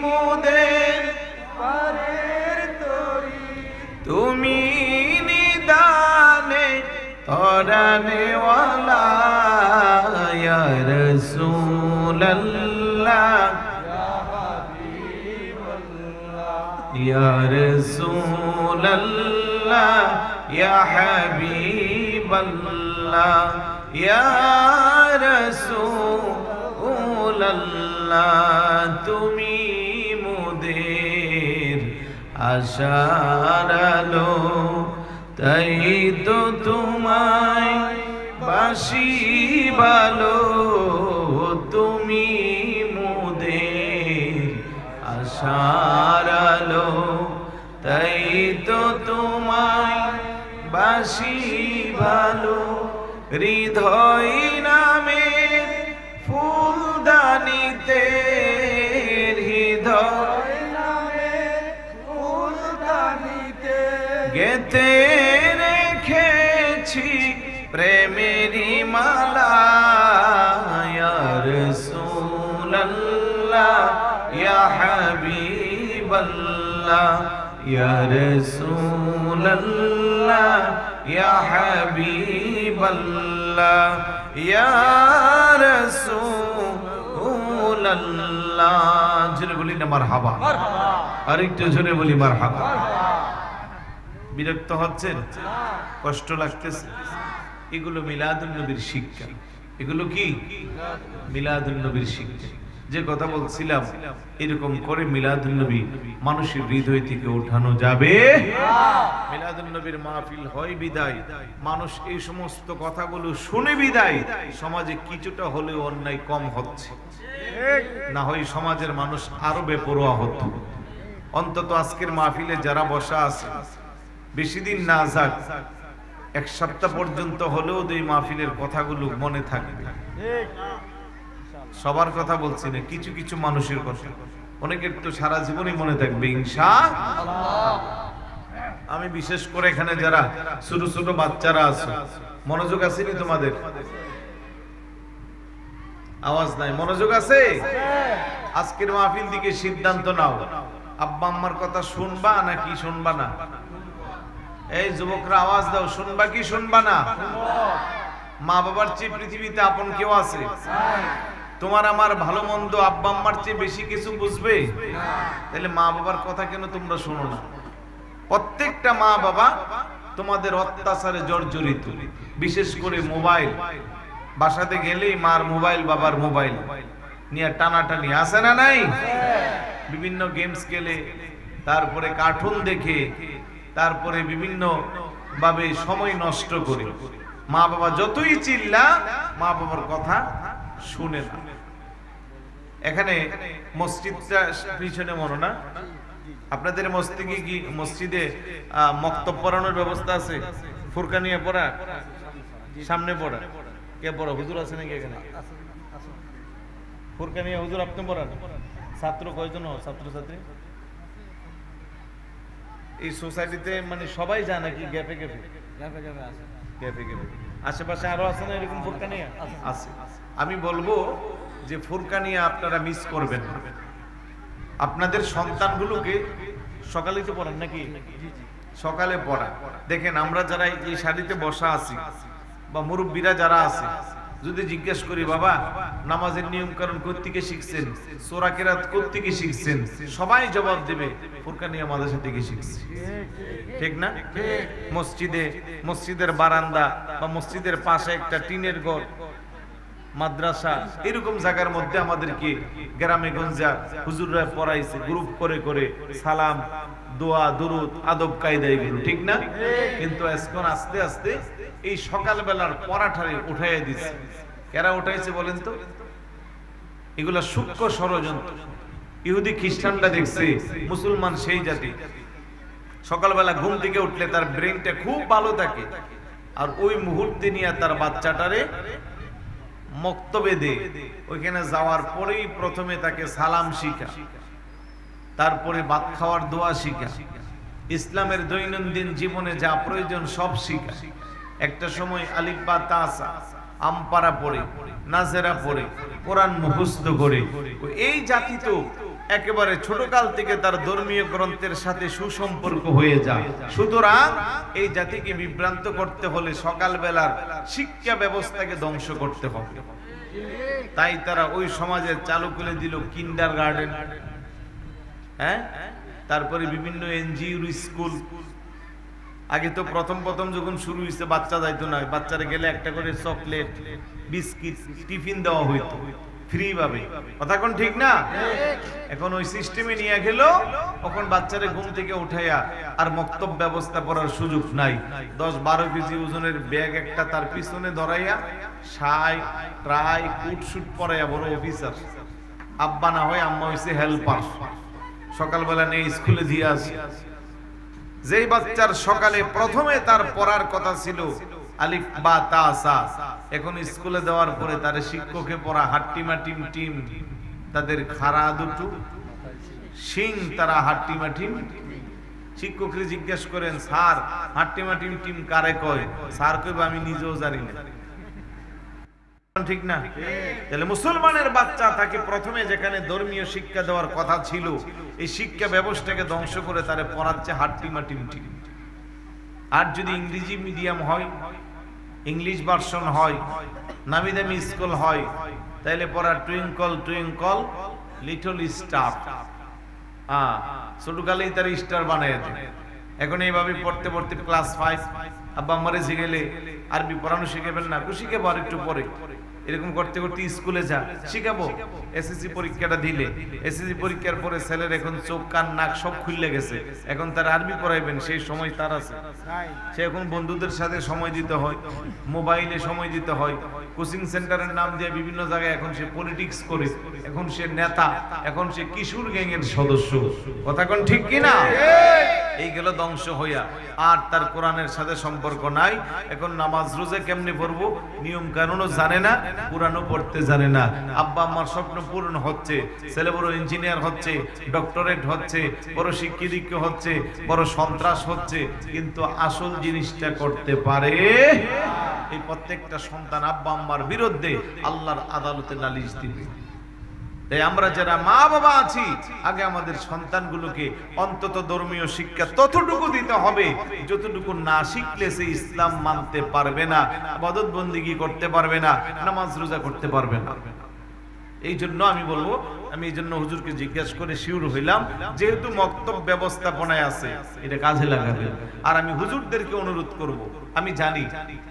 [SPEAKER 1] মুদের পারের তরি, তুমি নিদানে তরানেওয়ালা ইয়া রাসূলুল্লাহ ইয়া হাবিবাল্লাহ ইয়া রাসূলুল্লাহ ইয়া হাবিবাল্লাহ ইয়া রাসূলুল্লাহ। তুমি মোদের আশার আলো, তাই তো তোমায় বাসি ভালো, তুমি মোদের আশার আলো, তাই তো তোমায় বাসি ভালো। হৃদয় নামে ফুলদানিতে, হৃদয় নামে ফুলদানিতে গেতে রেখেছি প্রেমেরি মালা ইয়া রাসূলুল্লাহ ইয়া হাবিবাল্লাহ ইয়া রাসূলুল্লাহ ইয়া হাবিবাল্লাহ ইয়া রাসূলুল্লাহ। জোরে বলি না মারহাবা, আরেকটু জোরে বলি মারহাবা। বিরক্ত হচ্ছেন? কষ্ট লাগতেছে? এগুলো মিলাদুন নবীর শিক্ষা। এগুলো কি? মিলাদুন নবীর শিক্ষা। যে কথা বলছিলাম, এরকম করে মিলাদুন নবী মানুষের হৃদয় থেকে ওঠানো যাবে। মিলাদুন নবীর মাহফিল হয় বিদায়, মানুষ এই সমস্ত কথাগুলো শুনে বিদায়, সমাজে কিছুটা হলেও অন্যায় কম হচ্ছে, না হয় সমাজের মানুষ আরো বেপরোয়া হতো। অন্তত আজকের মাহফিলে যারা বসা আছে, বেশি দিন না যাক, এক সপ্তাহ পর্যন্ত হলেও এই মাহফিলের কথাগুলো মনে থাকবে। সবার কথা বলছি না, কিছু কিছু মানুষের কথা, অনেকের তো সারা জীবনই মনে থাকবে ইনশাআল্লাহ। আমি বিশেষ করে এখানে যারা ছোট ছোট বাচ্চারা আছে, মনোযোগ আছে নি তোমাদের? আওয়াজ নাই, মনোযোগ আছে? আজকের মাহফিল দিকে সিদ্ধান্ত নাও, আব্বা আম্মার কথা শুনবা নাকি শুনবা না? এই যুবকরা আওয়াজ দাও, শুনবা কি শুনবা না? মা বাবার চেয়ে পৃথিবীতে আপন কেউ আছে? তোমার আমার ভালো মন্দ আব্বা আম্মার চেয়ে বেশি কিছু বুঝবে? তাহলে মা বাবার কথা কেন তোমরা শোনো না? প্রত্যেকটা মা বাবা তোমাদের অত্যাচারে জর্জরিত, বিশেষ করে মোবাইল। বাসাতে গেলেই মার মোবাইল বাবার মোবাইল নিয়ে টানাটানি আছে না নাই? বিভিন্ন গেমস খেলে, তারপরে কার্টুন দেখে, তারপরে বিভিন্ন ভাবে সময় নষ্ট করে। মা বাবা যতই চিল্লা, মা বাবার কথা শুনে না। এখানে মসজিদটা পিছনে মনে না? আপনাদের মসজিদে কি মসজিদে মক্তব পড়ানোর ব্যবস্থা আছে? ফুরকানিয়া পড়া, সামনে পড়া, কে পড়া? হুজুর আছে নাকি এখানে? ফুরকানিয়া হুজুর আপনি পড়ান? ছাত্র কয়জন? ছাত্রছাত্রী এই সোসাইটিতে মানে সবাই যায় নাকি? গ্যাপে গ্যাপে আছে, গ্যাপে গ্যাপে। আশেপাশে আরো আছে না এরকম ফুরকানিয়া? আছে। আমি বলবো যে ফুরকানিয়া আপনারা মিস করবেন না। আপনাদের সন্তানগুলোকে সকালেই তো পড়ান নাকি? সকালে পড়া। দেখেন আমরা যারা এই সারিতে বসা আছি বা মুরব্বীরা যারা আছে, যদি জিজ্ঞেস করি বাবা নামাজের নিয়ম কানুন কোত্থেকে শিখছেন, সূরা কিরাত কোত্থেকে শিখছেন, সবাই জবাব দেবে ফুরকানিয়া মাদ্রাসা থেকে শিখছি। ঠিক না? মসজিদে, মসজিদের বারান্দা বা মসজিদের পাশে একটা টিনের ঘর, মাদ্রাসা, এরকম জায়গার মধ্যে আমাদেরকে গ্রামে গঞ্জা হুজুররা পড়াইছে, গ্রুপ করে করে সালাম, দোয়া, দুরুদ, আদব কায়দা এগুলো। ঠিক না? কিন্তু এখন আস্তে আস্তে এই সকালবেলার পড়াটারে উঠাইয়া দিচ্ছে। কেরা উঠাইছে বলেন তো? এগুলা সূক্ষ্ম ষড়যন্ত্র। ইহুদি খ্রিস্টানরা দেখছে মুসলমান সেই জাতি সকালবেলা ঘুম থেকে উঠলে তার ব্রেনটা খুব ভালো থাকে, আর ওই মুহূর্তে নিয়ে তার বাচ্চাটারে মক্তবে দে। ওইখানে যাওয়ার পরেই প্রথমে তাকে সালাম শিখা, তারপরে ভাত খাওয়ার দোয়া শিখা, ইসলামের দৈনন্দিন জীবনে যা প্রয়োজন সব শিখা। একটা সময় আলিফ বা তাসা, আমপারা পড়ে, নাজেরা পড়ে, কোরআন মুখস্থ করে। এই জাতি তো একেবারে ছোটকাল থেকে তার ধর্মীয় গ্রন্থের সাথে সুসম্পর্ক হয়ে যায়। সুতরাং এই জাতিকে বিভ্রান্ত করতে হলে সকালবেলার শিক্ষা ব্যবস্থাকে ধ্বংস করতে হবে। তাই তারা ওই সমাজে চালু করে দিল কিন্ডার গার্ডেন, হ্যাঁ, তারপরে বিভিন্ন এনজিওর স্কুল। আগে তো প্রথম প্রথম যখন শুরু হয়েছে বাচ্চা যাইতো না, বাচ্চারা গেলে একটা করে চকলেট, বিস্কিট, টিফিন দেওয়া হইতো ফ্রি ভাবে। কথা কোন ঠিক না? এখন ওই সিস্টেমে নিয়ে গেল, তখন বাচ্চারে ঘুম থেকে উঠাইয়া আর মক্তব ব্যবস্থা করার সুযোগ নাই। 10-12 কেজি ওজনের ব্যাগ একটা তার পিছনে ধরাইয়া, শাই ট্রাই কুট শুট পরাইয়া বড় অফিসার, আব্বা না হয় আম্মা হইছে হেল্পার, সকালবেলা নেই স্কুলে দিয়ে আসে। যেই বাচ্চার সকালে প্রথমে তার পড়ার কথা ছিল আলিফ বা তা সা, এখন স্কুলে দেওয়ার পরে তার শিক্ষকে পড়া হাট্টিমা টিম টিম, তাদের খাড়া দুটো সিং, তারা হাট্টিমা টিম। শিক্ষককে জিজ্ঞেস করেন, স্যার হাট্টিমা টিম টিম কারে কয়? স্যার কইবে আমি নিজেও জানি না। ঠিক না? তাহলে মুসলমানের বাচ্চা তাকে প্রথমে যেখানে ধর্মীয় শিক্ষা দেওয়ার কথা ছিল, এই শিক্ষা ব্যবস্থাকে ধ্বংস করে তারে পড়াচ্ছে হাট্টিমা টিম টিম। আর যদি ইংরেজি মিডিয়াম হয়, ইংলিশ ভার্সন হয়, নামি দামি স্কুল হয়, তাহলে পড়া টুইঙ্কল টুইঙ্কল লিটল স্টার, ছোটকালেই তার স্টার বানায় দেয়। এখন এইভাবে পড়তে পড়তে ক্লাস 5, আব্বা আমারে শিখেলে আরবি পড়ানো শিখাবেন না? শিখাবো আর একটু পরে। এরকম করতে করতে স্কুলে যা শিখাবো। এসএসসি পরীক্ষাটা দিলে, এসএসসি পরীক্ষার পরে ছেলের এখন চোখ কান নাক সব খুলে গেছে, এখন তার আরবি পড়াইবেন সেই সময় তার আছে? সে এখন বন্ধুদের সাথে সময় দিতে হয়, মোবাইলে সময় দিতে হয়, কোচিং সেন্টারের নাম দিয়ে বিভিন্ন জায়গায় এখন সে পলিটিক্স করে, এখন সে নেতা, এখন সে কিশোর গ্যাংয়ের সদস্য। কথা কোন ঠিক কিনা? এই গেল ধ্বংস হইয়া। আর তার কোরআনের সাথে সম্পর্ক নাই। এখন নামাজ রোজা কেমনে পড়বো নিয়ম কানুনও জানে না, কোরআনও পড়তে জানে না। আব্বা আম্মার স্বপ্ন পূরণ হচ্ছে, ছেলে বড় ইঞ্জিনিয়ার হচ্ছে, ডক্টরেট হচ্ছে, বড় শিক্ষিত হচ্ছে, বড় সন্ত্রাস হচ্ছে, কিন্তু আসল জিনিসটা করতে পারে। এই প্রত্যেকটা সন্তান আব্বা আম্মার বিরুদ্ধে আল্লাহর আদালতে নালিশ দিবে। তাই আমরা যারা মা বাবা আছি, আগে আমাদের সন্তানগুলোকে অন্তত ধর্মীয় শিক্ষা ততটুকু দিতে হবে যতটুকু না শিখলে সে ইসলাম মানতে পারবে না, ইবাদত বন্দেগী করতে পারবে না, নামাজ রোজা করতে পারবে না। এই জন্য আমি বলবো, আমি এই জন্য হুজুরকে জিজ্ঞাসা করে শিওর হইলাম, যেহেতু মক্তব ব্যবস্থাপনায় আছে এটা কাজে লাগাবে। আর আমি হুজুরদেরকে অনুরোধ করব, আমি জানি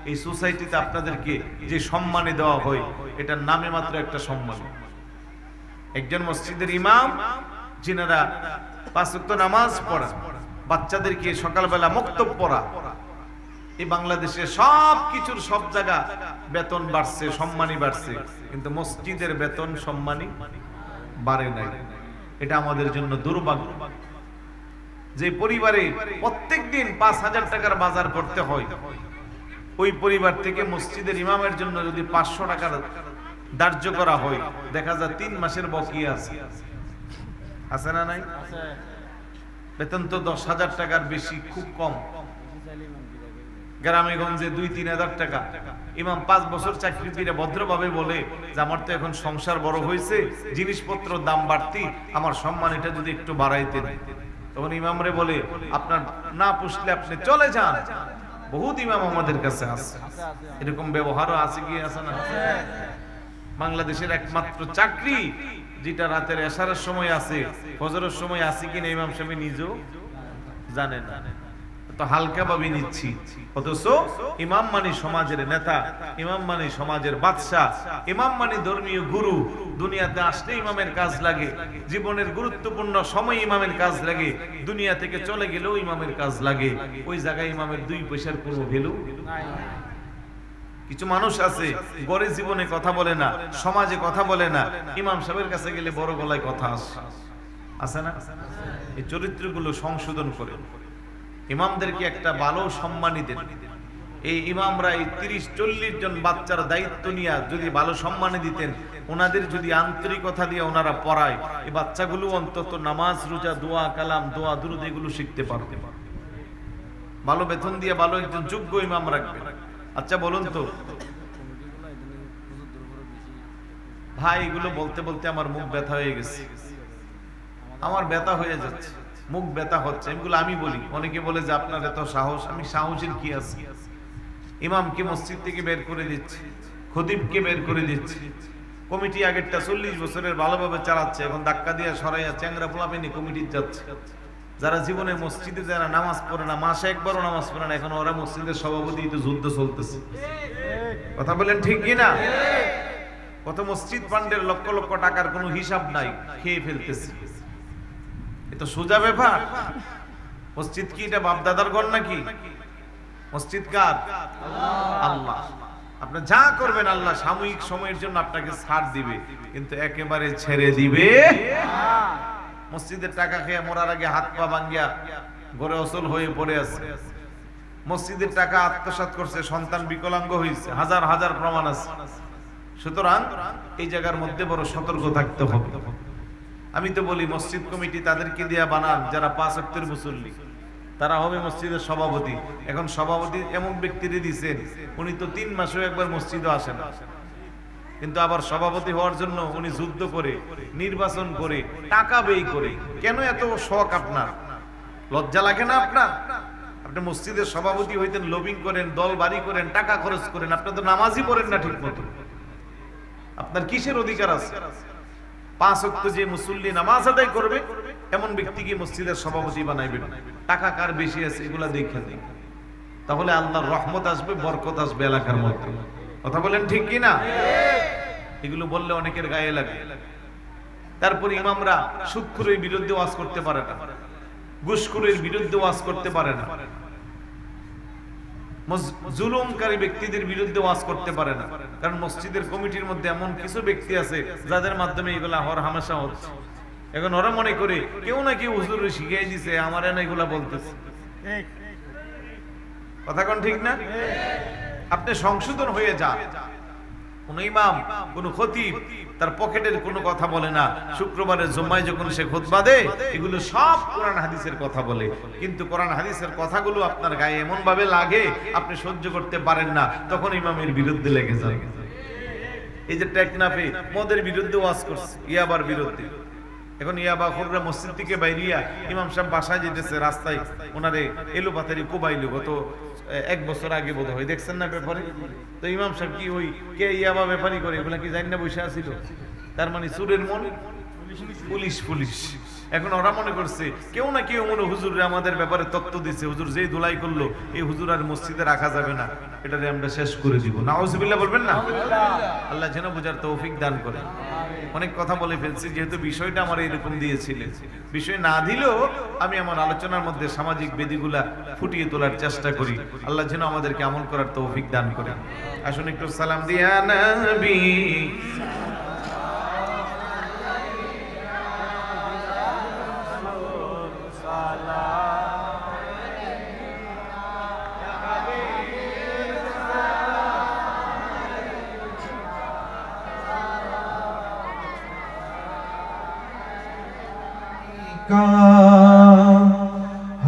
[SPEAKER 1] এই সোসাইটিতে আপনাদেরকে যে সম্মানে দেওয়া হয় এটার নামে মাত্র একটা সম্মান। একজন মসজিদের ইমাম যিনারা 5 ওয়াক্ত নামাজ পড়া, বাচ্চাদেরকে সকালবেলা মক্তব পড়া, এই বাংলাদেশে সব কিছুর সব জায়গা বেতন বাড়ছে, সম্মানই বাড়ছে, কিন্তু মসজিদের বেতন সম্মানই বাড়ে নাই। এটা আমাদের জন্য দুর্ভাগ্য। যে পরিবারে প্রত্যেকদিন 5000 টাকার বাজার করতে হয়, ওই পরিবার থেকে মসজিদের ইমামের জন্য যদি 500 টাকার ধার্য করা হয়, দেখা যায় 3 মাসের বকেয়া আছে। আছে না নাই? বেতন তো 10,000 টাকার বেশি খুব কম। গ্রামে গঞ্জে 2-3 টাকা। ইমাম 5 বছর চাকরি করে ভদ্রভাবে বলে যে আমার তো এখন সংসার বড় হয়েছে, জিনিসপত্র দাম বাড়তি, আমার সম্মান এটা যদি একটু বাড়াইতেন। তখন ইমামরে বলে আপনার না পুষলে আপনি চলে যান। বহুত ইমাম আমাদের কাছে আছে, এরকম ব্যবহারও আছে কি আছে না? বাংলাদেশের একমাত্র চাকরি যেটা রাতের এশারের সময় আছে, ফজরের সময় আছে কিনা ইমাম সাহেব নিজেও জানেন না, তো হালকা ভাবে নিচ্ছি। অথচ ইমাম মানে সমাজের নেতা, ইমাম মানে সমাজের বাদশা, ইমাম মানে ধর্মীয় গুরু। দুনিয়াতে আসলে ইমামের কাজ লাগে, জীবনের গুরুত্বপূর্ণ সময় ইমামের কাজ লাগে, দুনিয়া থেকে চলে গেলেও ইমামের কাজ লাগে। ওই জায়গায় ইমামের 2 পয়সার কোনো ভ্যালু নাই। কিছু মানুষ আছে গড়ে জীবনে কথা বলে না, সমাজে কথা বলে না, ইমাম সাহেবের কাছে গেলে বড় গলায় কথা আছে না? এই চরিত্রগুলো সংশোধন করে ইমামদেরকে একটা ভালো সম্মানী দেন। এই ইমামরা এই 30-40 জন বাচ্চার দায়িত্ব নিয়ে যদি ভালো সম্মানী দিতেন, ওনাদের যদি আন্তরিকতা দিয়ে ওনারা পড়ায়, এই বাচ্চাগুলো অন্তত নামাজ রোজা দোয়া কালাম দোয়া দুরূদ এগুলো শিখতে পারবে। ভালো বেতন দিয়ে ভালো একজন যোগ্য ইমাম রাখবে। আচ্ছা বলুন তো ভাই, এগুলো বলতে বলতে আমার মুখ ব্যথা হয়ে গেছে, আমার ব্যথা হয়ে যাচ্ছে, মুখ ব্যথা হচ্ছে। এগুলো আমি বলি, অনেকে বলে যে আপনার এত সাহস। আমি সাহসের কি আছে? ইমামকে মসজিদ থেকে বের করে দিচ্ছি, খতিবকে বের করে দিচ্ছি, কমিটি আগেরটা 40 বছরের ভালোভাবে চালাচ্ছে, এখন ধাক্কা দিয়ে সরাইয়া চ্যাংরা পোলাপেনি কমিটি যাচ্ছে। যারা জীবনে মসজিদে যারা নামাজ পড়ে না, মাসে একবারও নামাজ পড়ে না, এখন ওরা মসজিদের সভাপতি, তো যুদ্ধ চলতেছে। কথা বলেন ঠিক কিনা? কত মসজিদ ফান্ডের লক্ষ লক্ষ টাকার কোনো হিসাব নাই, খেয়ে ফেলতেছে। এটা সোজা ব্যাপার? মসজিদ কি এটা বাপ দাদার ঘর নাকি? মসজিদ কার? আল্লাহ। আপনি যা করবেন আল্লাহ সাময়িক সময়ের জন্য আপনাকে ছাড় দিবে, কিন্তু একেবারে ছেড়ে দিবে। মসজিদের টাকা খেয়ে মরার আগে হাত পা ভাঙ্গিয়া ঘরে অচল হয়ে পড়ে আছে। মসজিদের টাকা আত্মসাৎ করছে, সন্তান বিকলাঙ্গ হয়েছে, হাজার হাজার প্রমাণ আছে। সুতরাং এই জায়গার মধ্যে বড় সতর্ক থাকতে হবে। আমি তো বলি মসজিদ কমিটি তাদেরকে দিয়া বানান যারা 5 ওয়াক্তের মুসল্লি, তারা হবে মসজিদের সভাপতি। এখন সভাপতি এমন ব্যক্তিরে দিয়েছেন, উনি তো 3 মাসেও একবার মসজিদে আসেন, কিন্তু আবার সভাপতি হওয়ার জন্য উনি যুদ্ধ করে, নির্বাচন করে, টাকা ব্যয় করে। কেন এত শখ আপনার? লজ্জা লাগে না আপনার? আপনি মসজিদের সভাপতি হইতেন, লবিং করেন, দল বাড়ি করেন, টাকা খরচ করেন, আপনি তো নামাজই পড়েন না ঠিক মতো। আপনার কিসের অধিকার আছে? 5 ওয়াক্ত যে মুসল্লি নামাজ আদায় করবে এমন ব্যক্তিকে মসজিদের সভাপতি বানাইবেন। টাকা কার বেশি আছে এগুলা দেখে দিন, তাহলে আল্লাহর রহমত আসবে, বরকত আসবে এলাকার মধ্যে। কথা বলেন ঠিক কি না? এগুলো বললে অনেকের গায়ে লাগে। তারপর ইমামরা সুদখোরের বিরুদ্ধে ওয়াজ করতে পারে না, ঘুষখোরের বিরুদ্ধে ওয়াজ করতে পারে না, জুলুমকারী ব্যক্তিদের বিরুদ্ধে ওয়াজ করতে পারে না। কারণ মসজিদের কমিটির মধ্যে এমন কিছু ব্যক্তি আছে যাদের মাধ্যমে এগুলা হর হামেশা হচ্ছে। এখন ওরা মনে করে কেউ না কেউ হুজুর শিখিয়ে দিছে, আমার না এগুলা বলতেছে। কথা কোন ঠিক না? আপনি সংশোধন হয়ে যান। কোন ইমাম, কোন খতিব তার পকেটের কোনো কথা বলে না। শুক্রবারের জুম্মায় যখন সে খুতবা দেয়, এগুলো সব কোরআন হাদিসের কথা বলে, কিন্তু কোরআন হাদিসের কথাগুলো আপনার গায়ে এমন ভাবে লাগে আপনি সহ্য করতে পারেন না, তখন ইমামের বিরুদ্ধে লেগে যান। এই যে টেকনাফে মদের বিরুদ্ধে ওয়াজ করছে, ইয়াবার বিরুদ্ধে। এখন ইয়াবাখোররা মসজিদ থেকে বাইরিয়া ইমাম সাহেব বাসায় যেতেছে, রাস্তায় ওনারে এলো পাতারি কোবাইলো গত 1 বছর আগে বোধ হয়, দেখছেন না ব্যাপারে? তো ইমাম সাহেব কি ওই কে ইয়াবা ব্যাপারি করে এগুলা কি জানি না বসে আসিল? তার মানে চোরের মন পুলিশ পুলিশ। এখন ওরা মনে করছে কেউ না কেউ মনে হুজুরে আমাদের ব্যাপারে তত্ত্ব দিচ্ছে, হুজুর যেই ধুলাই করলো এই হুজুর আর মসজিদে রাখা যাবে না, এটারে আমরা শেষ করে দিব। নাউজুবিল্লাহ বলবেন না? আল্লাহ যেন বুঝার তৌফিক দান করে। অনেক কথা বলে ফেলছি, যেহেতু বিষয়টা আমার এরকম দিয়েছিলেন, বিষয় না দিলেও আমি আমার আলোচনার মধ্যে সামাজিক বেদিগুলা ফুটিয়ে তোলার চেষ্টা করি। আল্লাহ যেন আমাদেরকে আমল করার তৌফিক দান করে। আসুন একটু সালাম দিয়া নবী।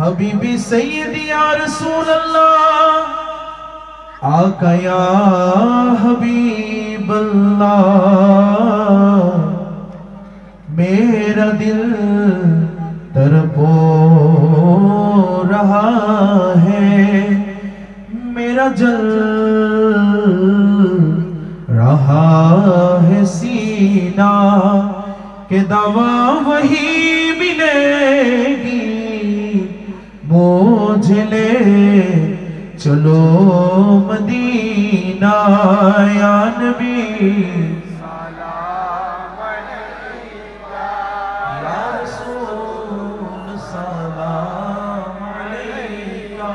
[SPEAKER 2] हबीबी सैयदी या रसूल अल्लाह, आका या हबीब अल्लाह, मेरा दिल तड़पो रहा है, मेरा जल रहा है सीना, के दवा वही मिलेगी, मुझे ले चलो मदीना या नबी सलाम अलैका, या रसूल सलाम अलैका,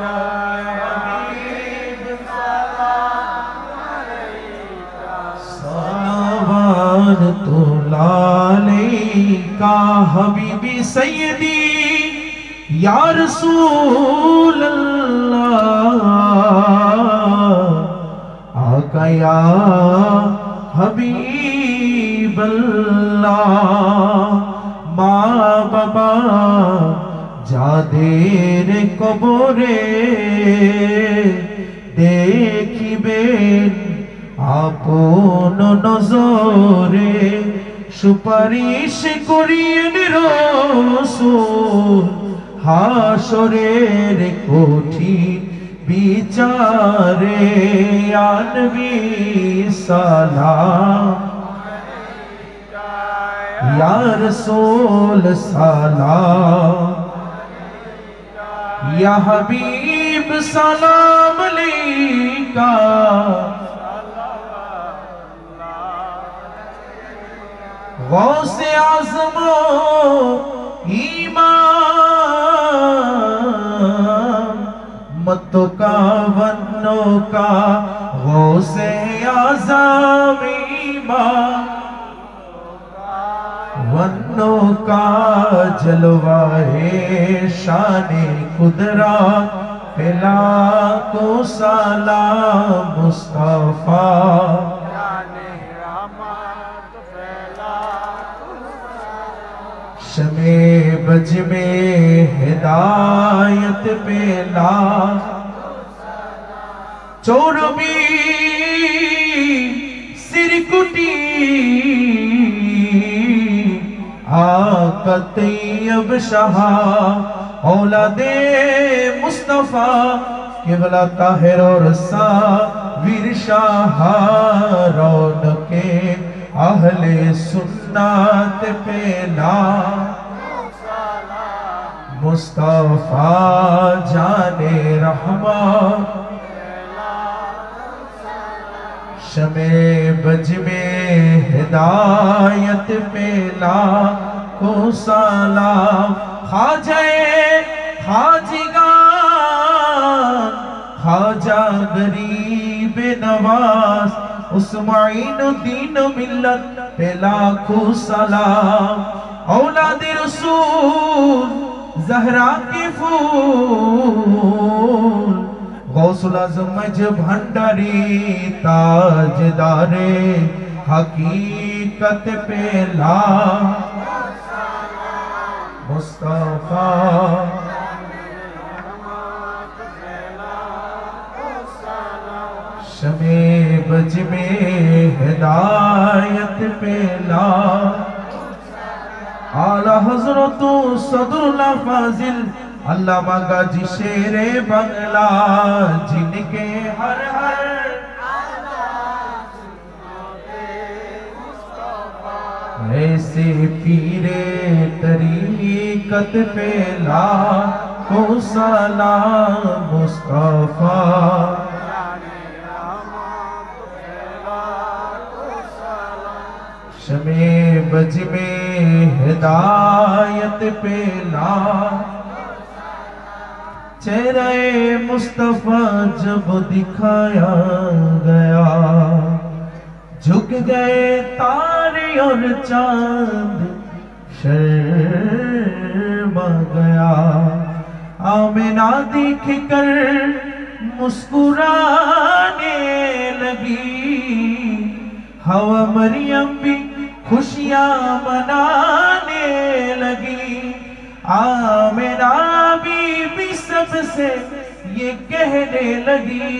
[SPEAKER 2] या हबीब सलाम अलैका, सलावतुल्लाह अलैका, हबीबी सैयदी या रसूल अल्लाह, आका या हबीब अल्लाह, माँ बाबा যাদের কবরে দেখিবেন আপন নজরে, সুপারিশ করিয়েন রাসূল হাসরের কঠিন বিচারে, ইয়া নবী সালাম আলাইকা, ইয়া রাসূল সালাম আলাইকা, ইয়া হাবিব সালাম আলাইকা, গৌসে আজম ইমাম मतो का वन्नो का गौसे आज़म इमाम, वन्नो का जलवा है शाने कुदरत, फैला को सलाम मुस्तफा, शमे बज में हिदायत पेला, चौरबी सिरकुटी आका तैयब शाह, औलादे मुस्तफा किबला ताहिर और साबिर शाह, रौनके अहले सुन्नत पेला, मुस्तफा जाने रहमान, शमे बज में हिदायत पेला को सलाम, खाजाए खाजिगान खाजा गरीब नवाज, उस माइनुद्दीन मिल्लत पे लाखों सलाम, औलादे रसूल ज़हरा के फूल, गौसुल आज़म मज भंडारी ताजदारे हकीकत पे ला मुस्तफा, शमे बज में हिदायत पे ला आला हजरत सदरुल फाजिल अल्लामा गाजी शेरे बंगला जिनके हर हर ऐसे पीरे तरीकत पे लाखो सलाम मुस्तफा शमे बज में हिदायत पे ला चेहरे मुस्तफा जब दिखाया गया झुक गए तारे और चांद शर्मा गया आमिना देख कर मुस्कुराने लगी हवा मरियम भी खुशियां मनाने लगी आमिना भी सबसे ये कहने लगी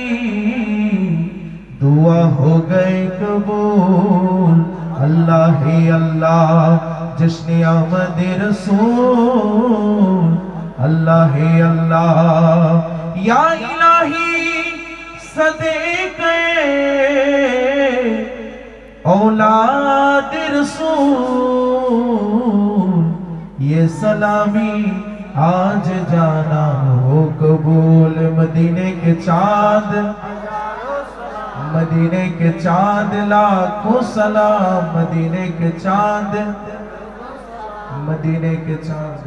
[SPEAKER 2] दुआ हो गए कबूल अल्लाह ही अल्लाह जश्न आमद रसूल अल्लाह ही अल्लाह या इलाही सदे गए औलाद रसूल ये सलामी आज जाना हो कबूल मदीने के चाँद मदीने के चाँद लाखों सलाम मदीने के चाँद मदीने के चाँद